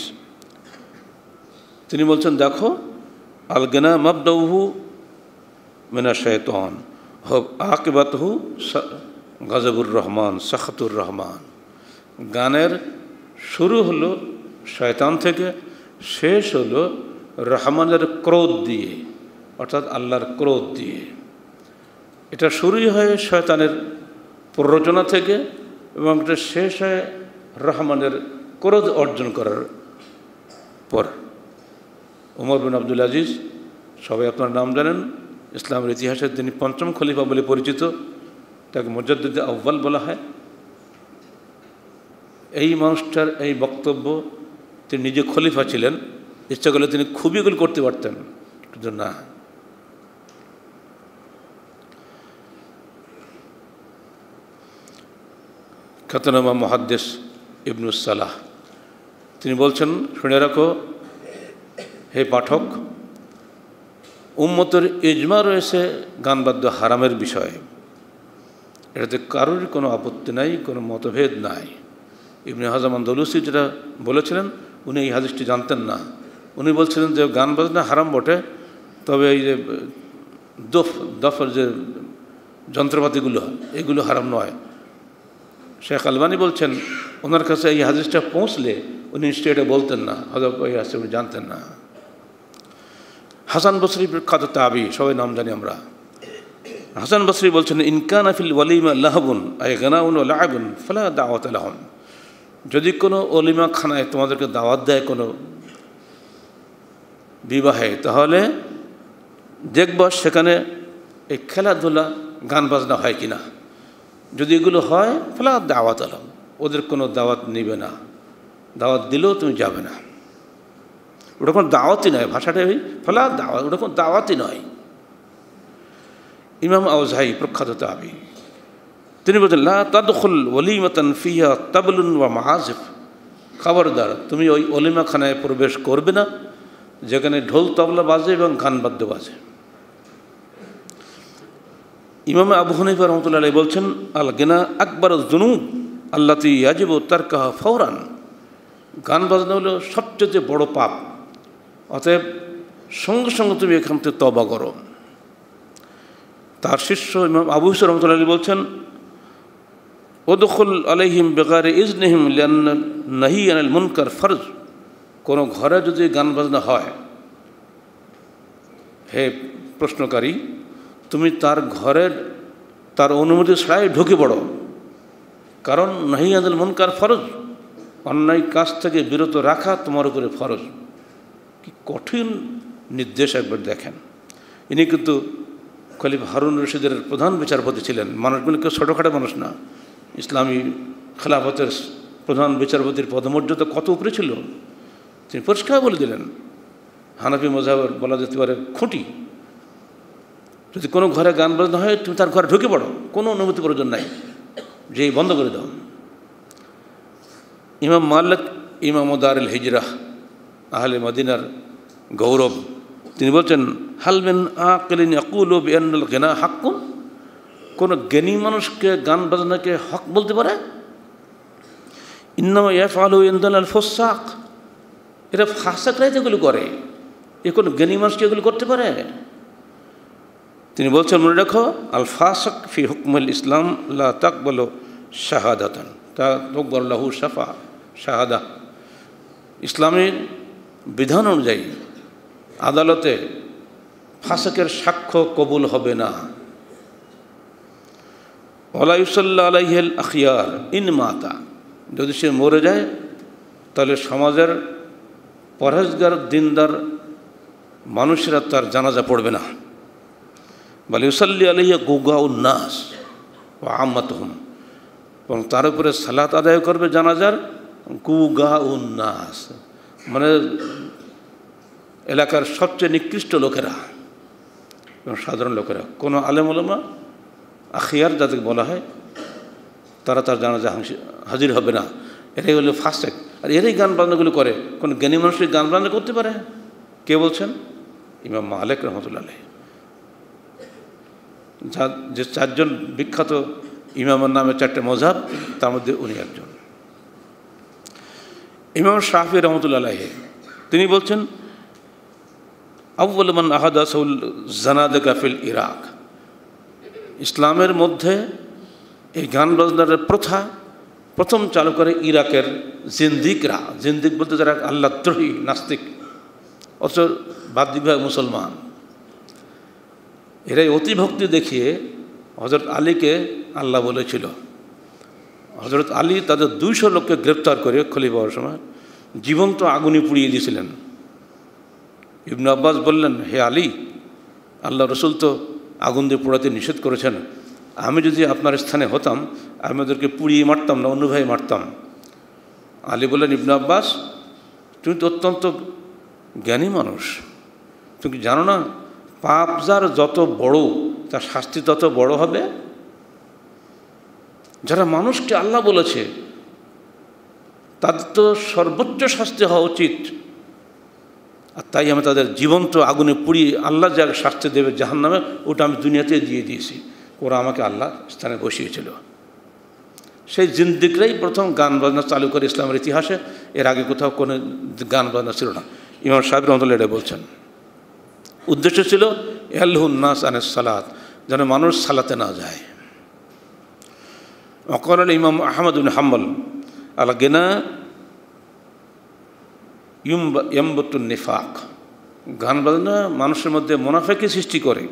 তিনি বলছেন, দেখো, আল গিনা মাবদাউহু মিনাশ শাইতান ওয়া আকিবাতুহু গাযবুর রহমান সাখাতুর রহমান। গানের শুরু হলো শয়তান থেকে, শেষ হলো রহমানের ক্রোধ দিয়ে, অর্থাৎ আল্লাহর ক্রোধ দিয়ে। এটা শুরুই হয় শয়তানের প্ররোচনা থেকে এবং এটা শেষ হয় রহমানের ক্রোধ অর্জন করার পর। উমর বিন আব্দুল আজিজ, সবাই আপনার নাম জানেন, ইসলামের ইতিহাসে তিনি 5ম খলিফা বলে পরিচিত, তাকে মুজাদ্দিদ আউয়াল বলা হয়। এই মানুষটার এই বক্তব্য, তিনি নিজে খলিফা ছিলেন, ইচ্ছা করলে তিনি খুবই এগুলো করতে পারতেন, কিন্তু না। খ্যাতনামা মুহাদ্দিস ইবনুস সালাহ তিনি বলছেন, শুনে রাখো হে পাঠক, উম্মতের ইজমা রয়েছে গানবাদ্য হারামের বিষয়ে, এটাতে কারোর কোনো আপত্তি নাই, কোনো মতভেদ নাই। ইবনে হাজাম আনদালুসি যেটা বলেছিলেন, উনি এই হাদিসটি জানতেন না। উনি বলছিলেন যে গান বাজনা হারাম বটে, তবে এই যে দফের যে যন্ত্রপাতিগুলো, এগুলো হারাম নয়। শেখ আলবানী বলছেন, ওনার কাছে এই হাদিসটা পৌঁছলে উনি নিশ্চয়ই এটা বলতেন না, হয়তো এই হাদিসটা উনি জানতেন না। হাসান বসরি বিখ্যাত তাবী, সবাই নাম জানি আমরা। হাসান বসরি বলছেন, ইনকানা ফিল ওয়ালিমা লাহবুন আই গানাউন ওয়া লা'বুন ফালা দাওয়াত লাহুম। যদি কোনো অলিমা খানায় তোমাদেরকে দাওয়াত দেয় কোনো বিবাহে, তাহলে দেখব সেখানে এই খেলাধুলা গান বাজনা হয় কিনা। যদি এগুলো হয়, ফালা দাওয়াত লাহুম, ওদের কোনো দাওয়াত নিবে না, দাওয়াত দিলেও তুমি যাবে না। ওটা কোনো দাওয়াতই নয়, ভাষাটা ফালা দাওয়াত, ওটা কোনো দাওয়াতই নয়। ইমাম আউজাই প্রখ্যাত তাবি, তিনি বলছেন লা তাদখুল ওয়ালিমাতান ফিহা তাবলুন ওয়া মাহাজিফ, খবরদার তুমি ওই অলিমাখানায় প্রবেশ করবে না যেখানে ঢোল তবলা বাজে এবং গান বাদ্য বাজে। ইমাম আবু হানিফা রাহমাতুল্লাহ আলাইহি বলছেন আল গিনা আকবার যুনুব আল্লাতী ইয়াজিবু তারকাহা ফাওরান, গান বাজনা হলো সবচেয়ে বড় পাপ, অতএব সঙ্গে সঙ্গে তুমি এখান থেকে তওবা করো। তার শিষ্য ইমাম আবু ইসা রাহমাতুল্লাহ আলাইহি বলছেন উদখুল আলাইহিম বিগাইরি ইজনিহিম লিআন্না নাহি আনিল মুনকার ফরজ, কোনো ঘরে যদি গান বাজনা হয়, হে প্রশ্নকারী তুমি তার ঘরের তার অনুমতি ছাড়াই ঢুকে পড়ো, কারণ নাহি আনিল মুনকার ফরজ, অন্যায় কাজ থেকে বিরত রাখা তোমার উপরে ফরজ। কি কঠিন নির্দেশ একবার দেখেন। ইনি কিন্তু খলিফা হারুন রশিদের প্রধান বিচারপতি ছিলেন, মানুষগুলো কেউ ছোটোখাটো মানুষ না, ইসলামী খেলাফতের প্রধান বিচারপতির পদমর্যাদা কত উপরে ছিল তিনি পরিষ্কার বলে দিলেন। হানাফি মযহাবের বলা যেতে পারে খুঁটি, যদি কোনো ঘরে গান বাজনা হয় তুমি তার ঘরে ঢুকে পড়ো, কোনো অনুমতি প্রয়োজন নাই, যে বন্ধ করে দাও। ইমাম মালিক ইমাম দারুল হিজরাহ আহলে মদিনার গৌরব, তিনি বলছেন হাল মিন আকিলিন ইয়াকুলু বিআন্নাল গিনা হাক্কুন, কোনো জ্ঞানী মানুষকে গান বাজনাকে হক বলতে পারে? ইন্নামা ইয়াফআলু ইনদাল ফুসাক, এরা ফাসাকরাই এগুলো করে, এ কোনো জ্ঞানী মানুষকে এগুলো করতে পারে? তিনি বলছেন মনে রাখো আল ফাসাক ফি হুকমুল ইসলাম লা তাকবালু শাহাদাতান তাকবালু লাহু শাহাদা, ইসলামের বিধান অনুযায়ী আদালতে ফাসাকের সাক্ষ্য কবুল হবে না। ওয়ালা ইউসাল্লা আলাইহিল আখিয়ার ইন মাতা, যদি সে মরে যায় তাহলে সমাজের পরহেজগার দিনদার মানুষেরা তার জানাজা পড়বে না। বলে ইউসাল্লি আলাইহি গুগাউন নাস ওয়া আম্মাতুহুম, এবং তার উপরে সালাত আদায় করবে জানাজার গুগাউন নাস, মানে এলাকার সবচেয়ে নিকৃষ্ট লোকেরা এবং সাধারণ লোকেরা, কোনো আলেম ওলামা আখিয়ার যাদেরকে বলা হয় তারা তার জানাজা হাজির হবে না। এটাই হলো ফাসেক। আর এরাই গান বাজনাগুলো করে, কোনো জ্ঞানী মানুষের গান বাজনা করতে পারে? কে বলছেন? ইমাম মালিক রাহমাতুল্লাহ আলাইহি, যে চারজন বিখ্যাত ইমামের নামে চারটে মযহাব, তার মধ্যে উনি একজন। ইমাম শাফি রাহমাতুল্লাহ আলাইহি তিনি বলছেন আউয়ালু মান আহাদাসাল জানাদিকা ফিল ইরাক, ইসলামের মধ্যে এই গান বাজনার প্রথা প্রথম চালু করে ইরাকের জিন্দিকরা। জিন্দিক বলতে যারা আল্লাহদ্রোহী নাস্তিক, অথচ বাহ্যিকভাবে মুসলমান, এরাই অতিভক্তি দেখিয়ে হযরত আলীকে আল্লাহ বলেছিল। হযরত আলী তাদের 200 লোককে গ্রেপ্তার করে খলিফা হওয়ার সময় জীবন্ত আগুনে পুড়িয়ে দিয়েছিলেন। ইবনে আব্বাস বললেন, হে আলী, আল্লাহ রসুল তো আগুন দিয়ে পোড়াতে নিষেধ করেছেন, আমি যদি আপনার স্থানে হতাম আমি ওদেরকে পুড়িয়ে মারতাম না, অন্যভাবে মারতাম। আলী বললেন, ইবনে আব্বাস তুমি তো অত্যন্ত জ্ঞানী মানুষ, তুমি জানো না পাপ যার যত বড় তার শাস্তি তত বড় হবে? যারা মানুষকে আল্লাহ বলেছে তাদের তো সর্বোচ্চ শাস্তি হওয়া উচিত, আর তাই আমি তাদের জীবন্ত আগুনে পুড়িয়ে আল্লাহ যা শাস্তি দেবে জাহান্নামে, ওটা আমি দুনিয়াতে দিয়ে দিয়েছি, ওরা আমাকে আল্লাহ স্থানে বসিয়েছিল। সেই জিন্দিকরাই প্রথম গান বাজনা চালু করে ইসলামের ইতিহাসে, এর আগে কোথাও কোনো গান বাজনা ছিল না। ইমাম সাহেব রহমতুল্লাহ এটা বলছেন, উদ্দেশ্য ছিল ইয়ালহুন নাস আনিস সালাত, যেন মানুষ সালাতে না যায়। অকল ইমাম আহমদ বিন হাম্বল আল গিনা ইয়ামবুতুন নিফাক, গান বাজনা মানুষের মধ্যে মুনাফিকি সৃষ্টি করে,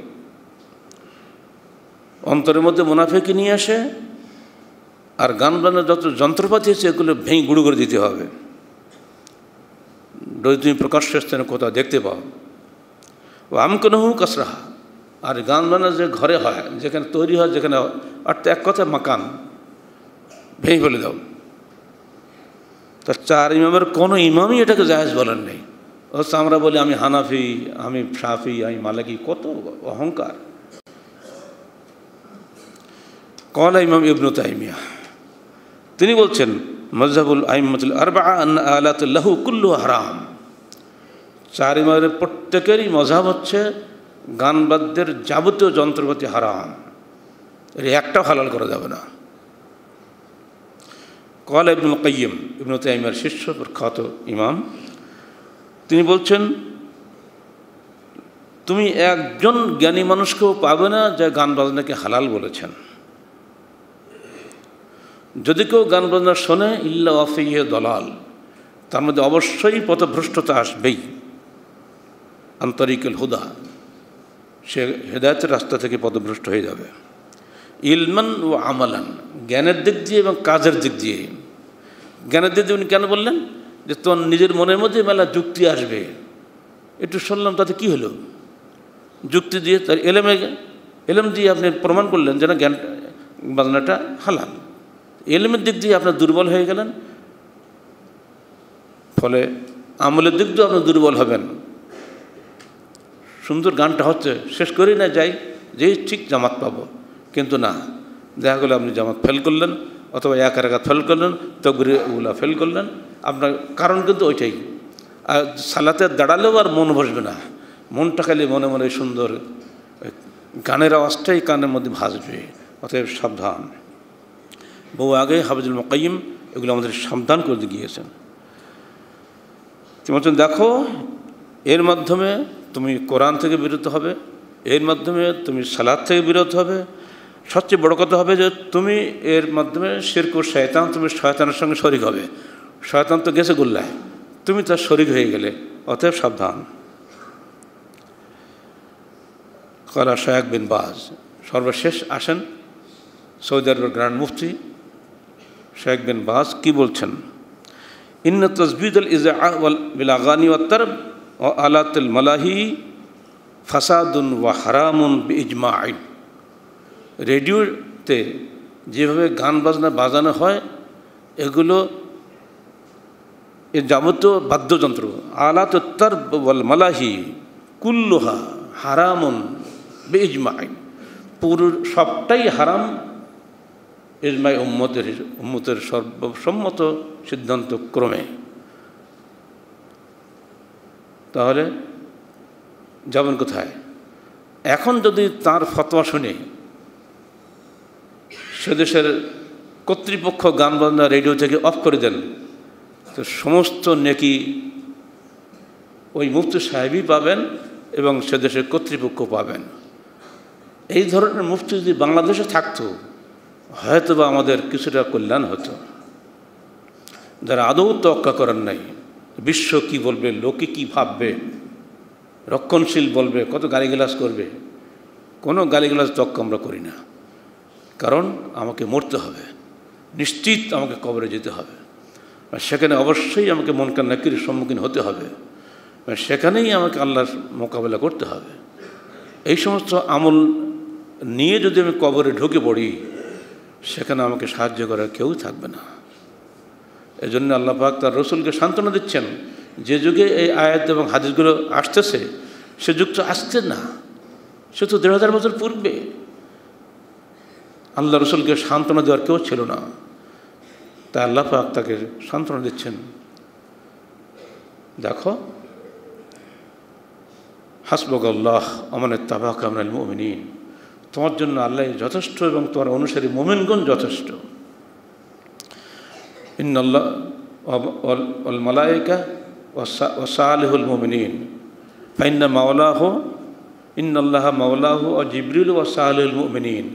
অন্তরের মধ্যে মুনাফিকি নিয়ে আসে। আর গান বাজনার যত যন্ত্রপাতি আছে এগুলো ভেঙে গুঁড়ো করে দিতে হবে, যদি তুমি প্রকাশ্য স্থানে কোথাও দেখতে পাও। ও আমকনহু কাসরাহা, আর গান বাজনা যে ঘরে হয়, যেখানে তৈরি হয়, যেখানে অর্থাৎ এক কথা মাকান, ভেঙে ফেলে দাও। তা 4 ইমামের কোনো ইমামই এটাকে জায়েজ বলেন নেই। অথচ আমরা বলি আমি হানাফি, আমি শাফি, আমি মালিকি, কত অহংকার। ক্বালা ইমাম ইবনে তাইমিয়া তিনি বলছেন মাযহাবুল আইম্মাতুল আরবাআ আন্না আলাতুল লাহু কুল্লু হারাম। চার ইমামের প্রত্যেকেরই মযহাব হচ্ছে গান বাদ্যের যাবতীয় যন্ত্রপাতি হারাম, এর একটাও হালাল করা যাবে না। ক্বালা ইবনুল কাইয়্যিম ইবনে তাইমিয়ার শিষ্য প্রখ্যাত ইমাম তিনি বলছেন তুমি একজন জ্ঞানী মানুষকেও পাবে না যে গান বাজনাকে হালাল বলেছেন। যদি কেউ গান বাজনা শোনে ইল্লা ওয়াফিহি দলাল, তার মধ্যে অবশ্যই পথভ্রষ্টতা আসবেই। আন্তরিকুল হুদা, সে হেদায়েতের রাস্তা থেকে পথভ্রষ্ট হয়ে যাবে। ইলমান ও আমালান, জ্ঞানের দিক দিয়ে এবং কাজের দিক দিয়ে। জ্ঞানের দিক দিয়ে উনি কেন বললেন যে তোমার নিজের মনের মধ্যে মেলা যুক্তি আসবে, একটু শুনলাম তাতে কি হলো, যুক্তি দিয়ে তার এলেম দিয়ে আপনি প্রমাণ করলেন যে না জ্ঞান বাজনাটা হালাল। এলেমের দিক দিয়ে আপনার দুর্বল হয়ে গেলেন, ফলে আমলের দিক দিয়েও আপনি দুর্বল হবেন। সুন্দর গানটা হচ্ছে, শেষ করেই না যাই যে ঠিক জামাত পাবো, কিন্তু না, দেখা গেলো আপনি জামাত ফেল করলেন অথবা এক রাকাত ফেল করলেন, তাকবীরুল্লাহ ফেল করলেন। আপনার কারণ কিন্তু ওইটাই, আর সালাতে দাঁড়ালেও আর মন বসবে না, মনটা খালি মনে মনে সুন্দর গানের আওয়াজটাই কানের মধ্যে ভাসবে। অতএব সাবধান। বহু আগে হাফিজুল মুকাইয়িম এগুলো আমাদের সাবধান করে গিয়েছেন। তুমি বলছেন দেখো, এর মাধ্যমে তুমি কোরআন থেকে বিরত হবে, এর মাধ্যমে তুমি সালাত থেকে বিরত হবে। সবচেয়ে বড় কথা হবে যে তুমি এর মাধ্যমে শিরক ও শয়তান, তুমি শয়তানের সঙ্গে শরিক হবে। শয়তান তো গেছে গোল্লায়, তুমি তার শরিক হয়ে গেলে, অতএব সাবধান। ক্বালা শায়খ বিন বাজ, সর্বশেষ আসেন সৌদি আরবের গ্র্যান্ড মুফতি শায়খ বিন বাজ কি বলছেন, ইন্না তাজবিদ আল ইজআ বিল আগানি ওয়াত তারব ওয়া আলাতুল মালাহি ফাসাদুন ওয়া হারামুন বিইজমা'in। রেডিওতে যেভাবে গান বাজনা বাজানো হয়, এগুলো এর যাবতীয় বাদ্যযন্ত্র আলাতুত তারব ওয়াল মালাহি কুল্লুহা হারামুন বিইজমা'in, পুরো সবটাই হারাম ইজমাই উম্মতের সর্বসম্মত সিদ্ধান্ত ক্রমে। তাহলে যাবেন কোথায়? এখন যদি তার ফতোয়া শুনে সে দেশের কর্তৃপক্ষ গান বাজনা রেডিও থেকে অফ করে দেন, তো সমস্ত নেকি ওই মুফতি সাহেবই পাবেন এবং সে দেশের কর্তৃপক্ষ পাবেন। এই ধরনের মুফতি যদি বাংলাদেশে থাকতো, হয়তো বা আমাদের কিছুটা কল্যাণ হতো। যারা আদৌ তোয়াক্কা করেন নাই, বিশ্ব কি বলবে, লোকে কি ভাববে, রক্ষণশীল বলবে, কত গালিগালাজ করবে, কোনো গালিগালাজ তোয়াক্কা আমরা করি না। কারণ আমাকে মরতে হবে, নিশ্চিত আমাকে কবরে যেতে হবে, সেখানে অবশ্যই আমাকে মুনকার নাকিরের সম্মুখীন হতে হবে, সেখানেই আমাকে আল্লাহর মোকাবেলা করতে হবে। এই সমস্ত আমল নিয়ে যদি আমি কবরে ঢুকে পড়ি, সেখানে আমাকে সাহায্য করার কেউ থাকবে না। এই জন্য আল্লাহ পাক তার রসুলকে সান্ত্বনা দিচ্ছেন, যে যুগে এই আয়াত এবং হাদিসগুলো আসতেছে সে যুগ তো আসছে না, সে তো ১,৫০০ বছর পূর্বে। আল্লাহ রসুলকে সান্ত্বনা দেওয়ার কেউ ছিল না, তাই আল্লাহ পাক তাকে সান্ত্বনা দিচ্ছেন। দেখো, হাসবুকাল্লাহ ওয়া মান ইত্তাবা'আকা মিনাল মুমিনিন, তোমার জন্য আল্লাহ যথেষ্ট এবং তোমার অনুসারী মুমিনগণ যথেষ্ট। ইন্নাল্লাহ ওয়াল মালায়েকা ওয়া সালিহুল মুমিনিন ফাইন্না মাওলাহু ইন্নাল্লাহা মাওলাহু ওয়া জিবরিল ওয়া সালিহুল মুমিনিন।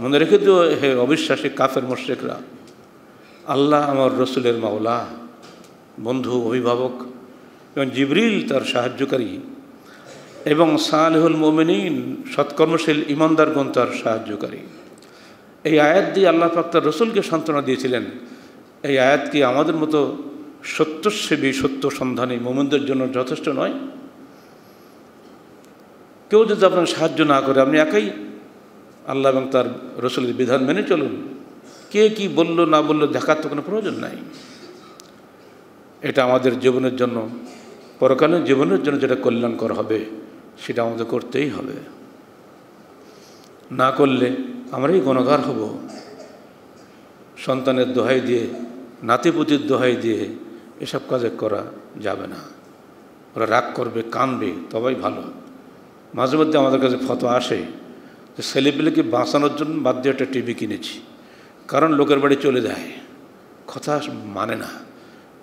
মনে রেখে দিও হে অবিশ্বাসী কাফের মুশরিকরা, আল্লাহ আমার রসুলের মাওলা, বন্ধু, অভিভাবক, এবং জিবরিল তার সাহায্যকারী, এবং সালেহুল মুমিনিন সৎকর্মশীল ইমানদারগণ তার সাহায্যকারী। এই আয়াত দিয়ে আল্লাহ পাক তার রসুলকে সান্ত্বনা দিয়েছিলেন। এই আয়াত কি আমাদের মতো সত্যসেবী, সত্য সন্ধানী মুমিনদের জন্য যথেষ্ট নয়? কেউ যদি আপনাকে সাহায্য না করে, আপনি একাই আল্লাহ এবং তার রসুলের বিধান মেনে চলুন। কে কি বলল না বলল দেখার তো কোনো প্রয়োজন নাই। এটা আমাদের জীবনের জন্য, পরকালীন জীবনের জন্য যেটা কল্যাণকর হবে, সেটা আমাদের করতেই হবে। না করলে আমরাই গুনাহগার হব। সন্তানের দোহাই দিয়ে, নাতিপুতির দোহাই দিয়ে এসব কাজে করা যাবে না। ওরা রাগ করবে, কাঁদবে, তবেই ভালো। মাঝে মধ্যে আমাদের কাছে ফতোয়া আসে যে ছেলেপিলেকে বাঁচানোর জন্য বাদ দিয়ে একটা টিভি কিনেছি, কারণ লোকের বাড়ি চলে যায়, কথা মানে না।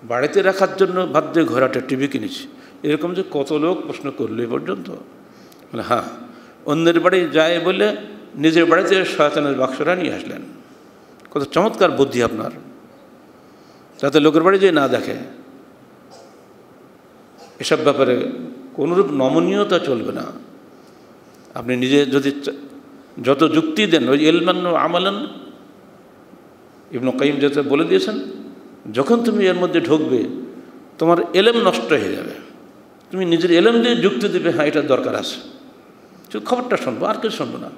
বাড়িতে রাখার জন্য বাদ দিয়ে ঘরে একটা টিভি কিনেছি। এরকম যে কত লোক প্রশ্ন করলো এ পর্যন্ত। মানে হ্যাঁ, অন্যের বাড়ি যায় বলে নিজের বাড়িতে শয়তানের বাক্সটা নিয়ে আসলেন। কত চমৎকার বুদ্ধি আপনার, যাতে লোকের বাড়ি যে না দেখে। এসব ব্যাপারে কোনোরূপ নমনীয়তা চলবে না। আপনি নিজে যদি যত যুক্তি দেন, ওই ইলমান ও আমালান ইবনে কাইয়িম যেটা বলে দিয়েছেন, যখন তুমি এর মধ্যে ঢুকবে তোমার এলেম নষ্ট হয়ে যাবে। তুমি নিজের এলেম দিয়ে যুক্তি দেবে, হ্যাঁ এটা দরকার আছে, শুধু খবরটা শুনবো, আর কিছু শুনবো না।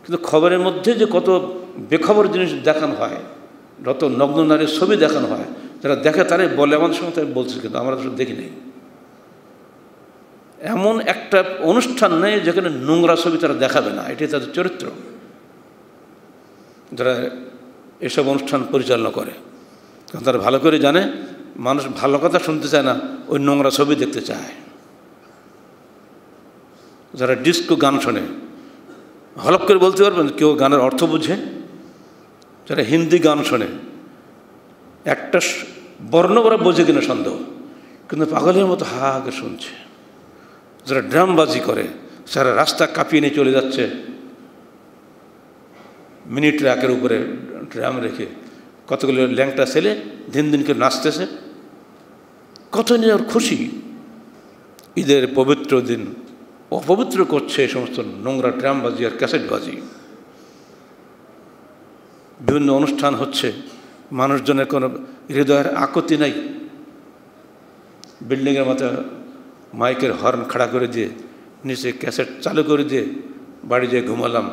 কিন্তু খবরের মধ্যে যে কত বেখবর জিনিস দেখানো হয়, যত নগ্ন নারীর ছবি দেখানো হয়, যারা দেখে তারাই বলে, আমাদের সঙ্গে তাই বলছে, কিন্তু আমরা তো দেখি নাই। এমন একটা অনুষ্ঠান নেই যেখানে নোংরা ছবি তারা দেখাবে না, এটাই তাদের চরিত্র। যারা এসব অনুষ্ঠান পরিচালনা করে, কারণ তারা ভালো করে জানে মানুষ ভালো কথা শুনতে চায় না, ওই নোংরা ছবি দেখতে চায়। যারা ডিস্কো গান শোনে, হলপ করে বলতে পারবেন কেউ গানের অর্থ বুঝে? যারা হিন্দি গান শোনে, একটা বর্ণ ওরা বোঝে কিনা সন্দেহ, কিন্তু পাগলের মতো হা আগে শুনছে। যারা ড্রামবাজি করে, সারা রাস্তা কাঁপিয়ে নিয়ে চলে যাচ্ছে, মিনিট ট্র্যাকের উপরে ড্রাম রেখে, কতগুলো ল্যাংটা ছেলে দিন দিন করে নাচতেছে, কত নিয়ে ওর খুশি। ঈদের পবিত্র দিন অপবিত্র করছে এই সমস্ত নোংরা ড্রামবাজি আর ক্যাসেটবাজি। বিভিন্ন অনুষ্ঠান হচ্ছে, মানুষজনের কোনো হৃদয়ের আকুতি নাই। বিল্ডিংয়ের মতো মাইকের হর্ন খাড়া করে দিয়ে, নিচে ক্যাসেট চালু করে দিয়ে বাড়ি যেয়ে ঘুমালাম,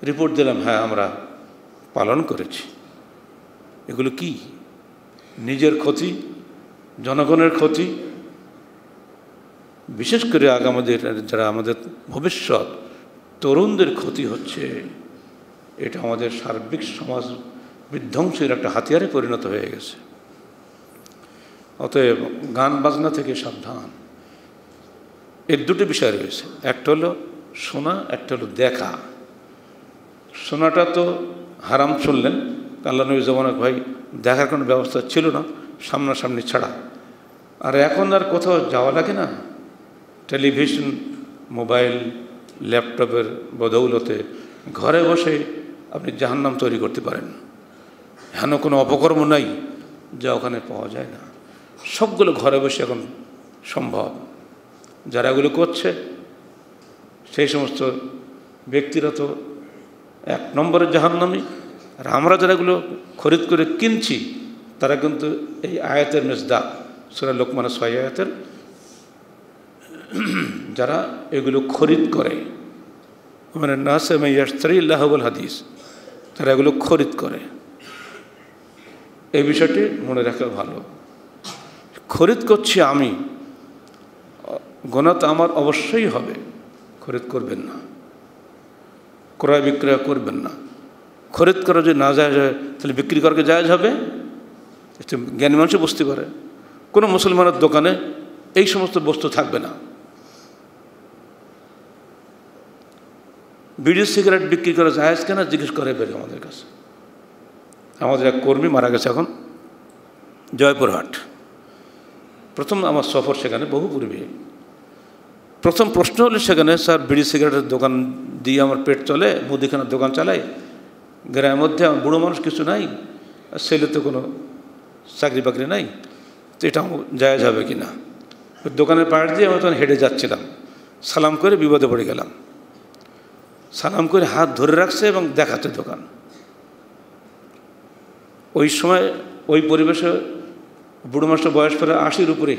রিপোর্ট দিলাম, হ্যাঁ আমরা পালন করেছি। এগুলো কি? নিজের ক্ষতি, জনগণের ক্ষতি, বিশেষ করে আগামীদের যারা আমাদের ভবিষ্যৎ তরুণদের ক্ষতি হচ্ছে। এটা আমাদের সার্বিক সমাজ বিধ্বংসের একটা হাতিয়ারে পরিণত হয়ে গেছে। অতএব গান বাজনা থেকে সাবধান। এর দুটো বিষয় রয়েছে, একটা হলো শোনা, একটা হলো দেখা। শোনাটা তো হারাম শুনলেন, আল্লাহ নবী জামানা ভাই দেখার কোনো ব্যবস্থা ছিল না সামনাসামনি ছাড়া। আর এখন আর কোথাও যাওয়া লাগে না, টেলিভিশন, মোবাইল, ল্যাপটপের বদৌলতে ঘরে বসে আপনি জাহান্নাম তৈরি করতে পারেন। হেন কোনো অপকর্ম নাই যা ওখানে পাওয়া যায় না, সবগুলো ঘরে বসে এখন সম্ভব। যারা এগুলো করছে সেই সমস্ত ব্যক্তিরা তো এক নম্বরের জাহান্নামী। আর আমরা যারা এগুলো খরিদ করে কিনছি তারা কিন্তু এই আয়াতের মিসদাক, সূরা লোকমানের 6 আয়াতের, যারা এগুলো খরিদ করে, মানে নাসে মাইয়াশতারি লাহবুল হাদিস, তারা এগুলো খরিদ করে। এই বিষয়টি মনে রাখা ভালো। খরিদ করছি আমি, গুনাহ তো আমার অবশ্যই হবে। খরিদ করবেন না, ক্রয় বিক্রয় করবেন না। খরিদ করা যদি না জায়েজ হয় তাহলে বিক্রি করাকে জায়েজ হবে? জ্ঞানী মানুষও বুঝতে পারে। কোনো মুসলমানের দোকানে এই সমস্ত বস্তু থাকবে না। বিড়ি সিগারেট বিক্রি করা জায়েজ কেনা জিজ্ঞেস করে বের আমাদের কাছে। আমাদের এক কর্মী মারা গেছে এখন জয়পুরহাট। প্রথম আমার সফর সেখানে, বহু পূর্বে। প্রথম প্রশ্ন হলো সেখানে, স্যার বিড়ি সিগারেটের দোকান দিয়ে আমার পেট চলে, মুদিখানার দোকান চালাই, গ্রামের মধ্যে আমার বুড়ো মানুষ কিছু নাই, আর ছেলে তো কোনো চাকরি বাকরি নাই, তো এটা জায়েজ হবে কি না? দোকানের পাড় দিয়ে আমি তখন হেঁটে যাচ্ছিলাম, সালাম করে বিপদে পড়ে গেলাম। সালাম করে হাত ধরে রাখছে এবং দেখাচ্ছে দোকান। ওই সময় ওই পরিবেশে বুড়ো মানুষের বয়স প্রায় 80-র উপরে,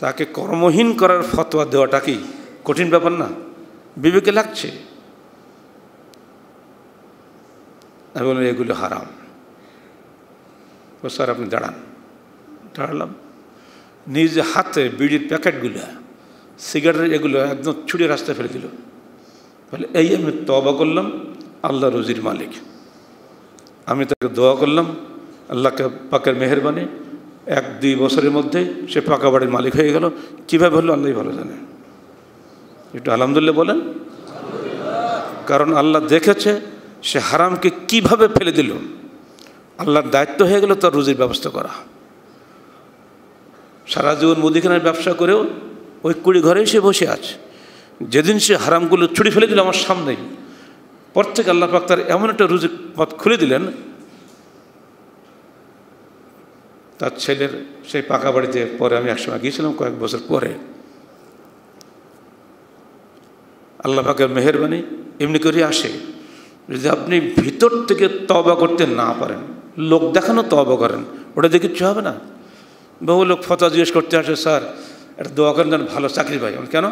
তাকে কর্মহীন করার ফতোয়া দেওয়াটা কি কঠিন ব্যাপার না? বিবেকে লাগছে। আমি বললাম এগুলো হারাম। স্যার আপনি দাঁড়ান। দাঁড়ালাম, নিজ হাতে বিড়ির প্যাকেটগুলো, সিগারেট এগুলো একদম ছুটে রাস্তায় ফেলে দিল। বলে এই আমি তওবা করলাম, আল্লাহ রুজির মালিক। আমি তাকে দোয়া করলাম, আল্লাহকে পাকের মেহেরবানি 1-2 বছরের মধ্যে সে পাকা বাড়ির মালিক হয়ে গেল। কীভাবে হলো আল্লাহই ভালো জানে। একটু আলহামদুলিল্লাহ বলেন। কারণ আল্লাহ দেখেছে সে হারামকে কিভাবে ফেলে দিল। আল্লাহর দায়িত্ব হয়ে গেল তার রুজির ব্যবস্থা করা। সারা জীবন মুদিখানার ব্যবসা করেও ওই কুড়ি ঘরেই সে বসে আছে। যেদিন সে হারামগুলো ছুড়ে ফেলে দিল আমার সামনেই, পর থেকে আল্লাহ পাক তার এমন একটা রুজির পথ খুলে দিলেন, তার ছেলের সেই পাকা বাড়িতে পরে আমি একসময় গিয়েছিলাম কয়েক বছর পরে। আল্লাহ পাকের মেহেরবানি এমনি করে আসে, যদি আপনি ভিতর থেকে তওবা করতে না পারেন, লোক দেখানো তওবা করেন, ওটা দেখে কিছু হবে না। বহু লোক ফতোয়া জিজ্ঞেস করতে আসে, স্যার একটা দোয়া করেন যেন ভালো চাকরি পাই। কেন?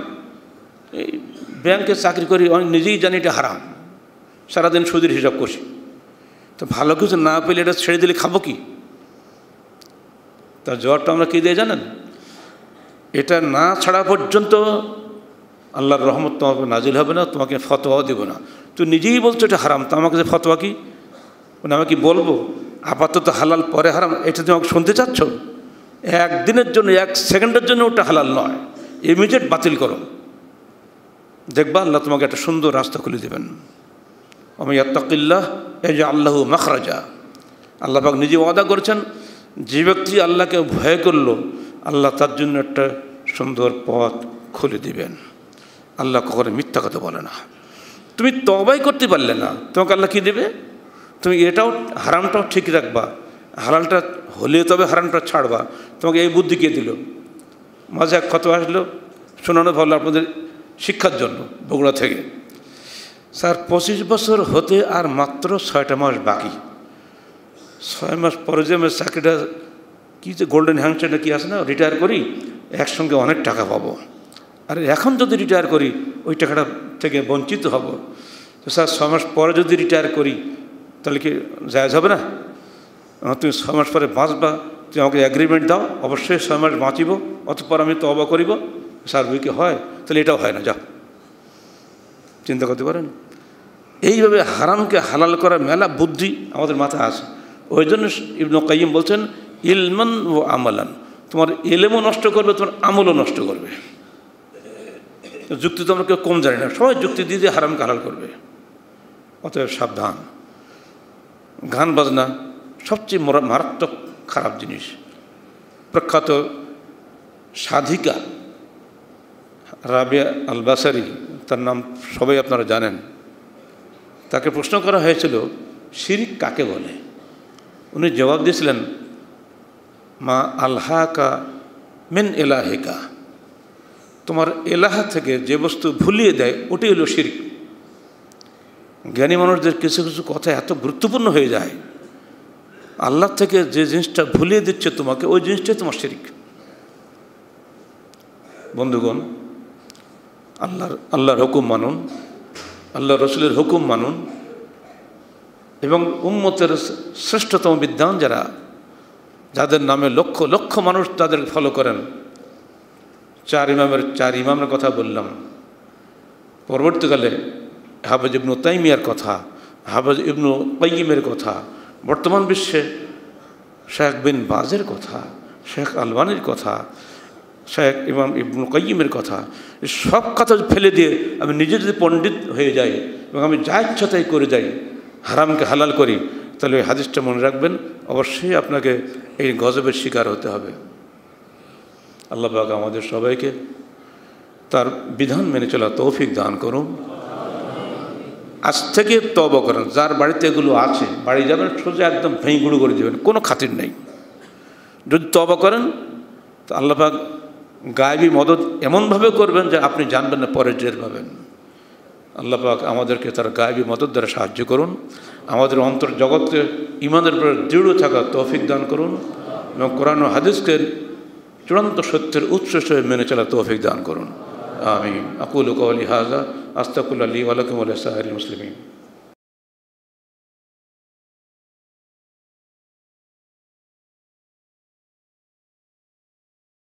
এই ব্যাংকে চাকরি করি, আমি নিজেই জানি এটা হারাম, সারাদিন সুদের হিসাব করছি, তো ভালো কিছু না পেলে এটা ছেড়ে দিলে খাবো কি? তার জবাবটা আমরা কী দিয়ে জানেন? এটা না ছাড়া পর্যন্ত আল্লাহর রহমত তোমাকে নাজিল হবে না, তোমাকে ফতোয়াও দেবো না। তুই নিজেই বলছো এটা হারাম, তো আমাকে যে ফতোয়া কি? মানে আমি কি বলবো আপাতত হালাল পরে হারাম? এটা তুমি আমাকে শুনতে চাচ্ছ? একদিনের জন্য, 1 সেকেন্ডের জন্য ওটা হালাল নয়, ইমিডিয়েট বাতিল করো। দেখবা আল্লাহ তোমাকে একটা সুন্দর রাস্তা খুলে দেবেন। আমি ইয়াত্তাকিল্লাহ ইয়াজআল মাখরাজা। আল্লাহ পাক নিজে ওয়াদা করেছেন, যে ব্যক্তি আল্লাহকে ভয় করলো আল্লাহ তার জন্য একটা সুন্দর পথ খুলে দিবেন। আল্লাহ কখনো মিথ্যা কথা বলে না। তুমি তওবাই করতে পারলে না, তোমাকে আল্লাহ কী দেবে? তুমি এটাও হারামটাও ঠিক রাখবা, হালালটা হলে তবে হারামটা ছাড়বা, তোমাকে এই বুদ্ধি কে দিল? মাঝে এক ফতোয়া আসলো, শোনানো ভালো আপনাদের শিক্ষার জন্য, বগুড়া থেকে। স্যার 25 বছর হতে আর মাত্র 6টা মাস বাকি। 6 মাস পরে যে আমি চাকরিটা কী যে গোল্ডেন হ্যান্ডশেকটা কী আছে না, রিটায়ার করি, একসঙ্গে অনেক টাকা পাবো। আর এখন যদি রিটায়ার করি ওই টাকাটা থেকে বঞ্চিত হব। তো স্যার 6 মাস পরে যদি রিটায়ার করি তাহলে কি জায়েজ হবে না? তুমি 6 মাস পরে বাঁচবা, তুমি আমাকে অ্যাগ্রিমেন্ট দাও, অবশ্যই 6 মাস বাঁচিব, অতঃপর আমি তওবা করিব। স্যার বই কি হয়? তাহলে এটাও হয় না, যা চিন্তা করতে পারেন। এইভাবে হারামকে হালাল করার মেলা বুদ্ধি আমাদের মাথায় আছে। ওই জন্য ইবনে কাইয়িম বলছেন, ইলমান ও আমালান, তোমার ইলমও নষ্ট করবে, তোমার আমলও নষ্ট করবে। যুক্তি তো আমরা কেউ কম জানি না, সবাই যুক্তি দিয়ে দিয়ে হারামকে হালাল করবে। অতএব সাবধান। গান বাজনা সবচেয়ে মারাত্মক খারাপ জিনিস। প্রখ্যাত সাধিকা রাবিয়া আল বাসারি, তার নাম সবাই আপনারা জানেন, তাকে প্রশ্ন করা হয়েছিল শিরিক কাকে বলে। উনি জবাব দিয়েছিলেন, মা আলহাকা মিন এলাহিকা, তোমার এলাহা থেকে যে বস্তু ভুলিয়ে দেয় ওটাই হলো শিরিক। জ্ঞানী মানুষদের কিছু কিছু কথা এত গুরুত্বপূর্ণ হয়ে যায়, আল্লাহ থেকে যে জিনিসটা ভুলিয়ে দিচ্ছে তোমাকে, ওই জিনিসটাই তোমার শিরিক। বন্ধুগণ, আল্লাহর হুকুম মানুন, আল্লাহ রসুলের হুকুম মানুন, এবং উম্মতের শ্রেষ্ঠতম বিদ্বান যারা, যাদের নামে লক্ষ লক্ষ মানুষ তাদের ফলো করেন, 4 ইমামের কথা বললাম। পরবর্তীকালে হাফেজ ইবনু তাইমিয়ার কথা, হাফেজ ইবনু কাইয়িমের কথা, বর্তমান বিশ্বে শেখ বিন বাজের কথা, শেখ আলবানির কথা, শেখ ইমাম ইবনু কাইয়িমের কথা, সব কথা ফেলে দিয়ে আমি নিজে যদি পণ্ডিত হয়ে যাই এবং আমি যা ইচ্ছা তাই করে যাই, হারামকে হালাল করি, তাহলে ওই হাদিসটা মনে রাখবেন, অবশ্যই আপনাকে এই গজবের শিকার হতে হবে। আল্লাহ পাক আমাদের সবাইকে তার বিধান মেনে চলা তৌফিক দান করুন। আজ থেকে তওবা করেন। যার বাড়িতে এগুলো আছে, বাড়ি যাবেন সোজা একদম ভেঙে গুঁড়ো করে দেবেন, কোনো খাতির নেই। যদি তওবা করেন তো আল্লাহ পাক গায়েবী মদত এমনভাবে করবেন যে আপনি জানবেন না, পরে টের পাবেন। আল্লাহ পাক আমাদেরকে তার গায়েবী মদত দ্বারা সাহায্য করুন। আমাদের অন্তর জগৎকে ঈমানের উপর দৃঢ় থাকা তৌফিক দান করুন এবং কোরআন ও হাদিসকে চূড়ান্ত সত্যের উৎস হিসেবে মেনে চলা তৌফিক দান করুন। আমিন। আকুলু কওলি হাযা আস্তাগফিরুল্লাহ লি ওয়া লাকুম ওয়া লিসাইরিল মুসলিমিন।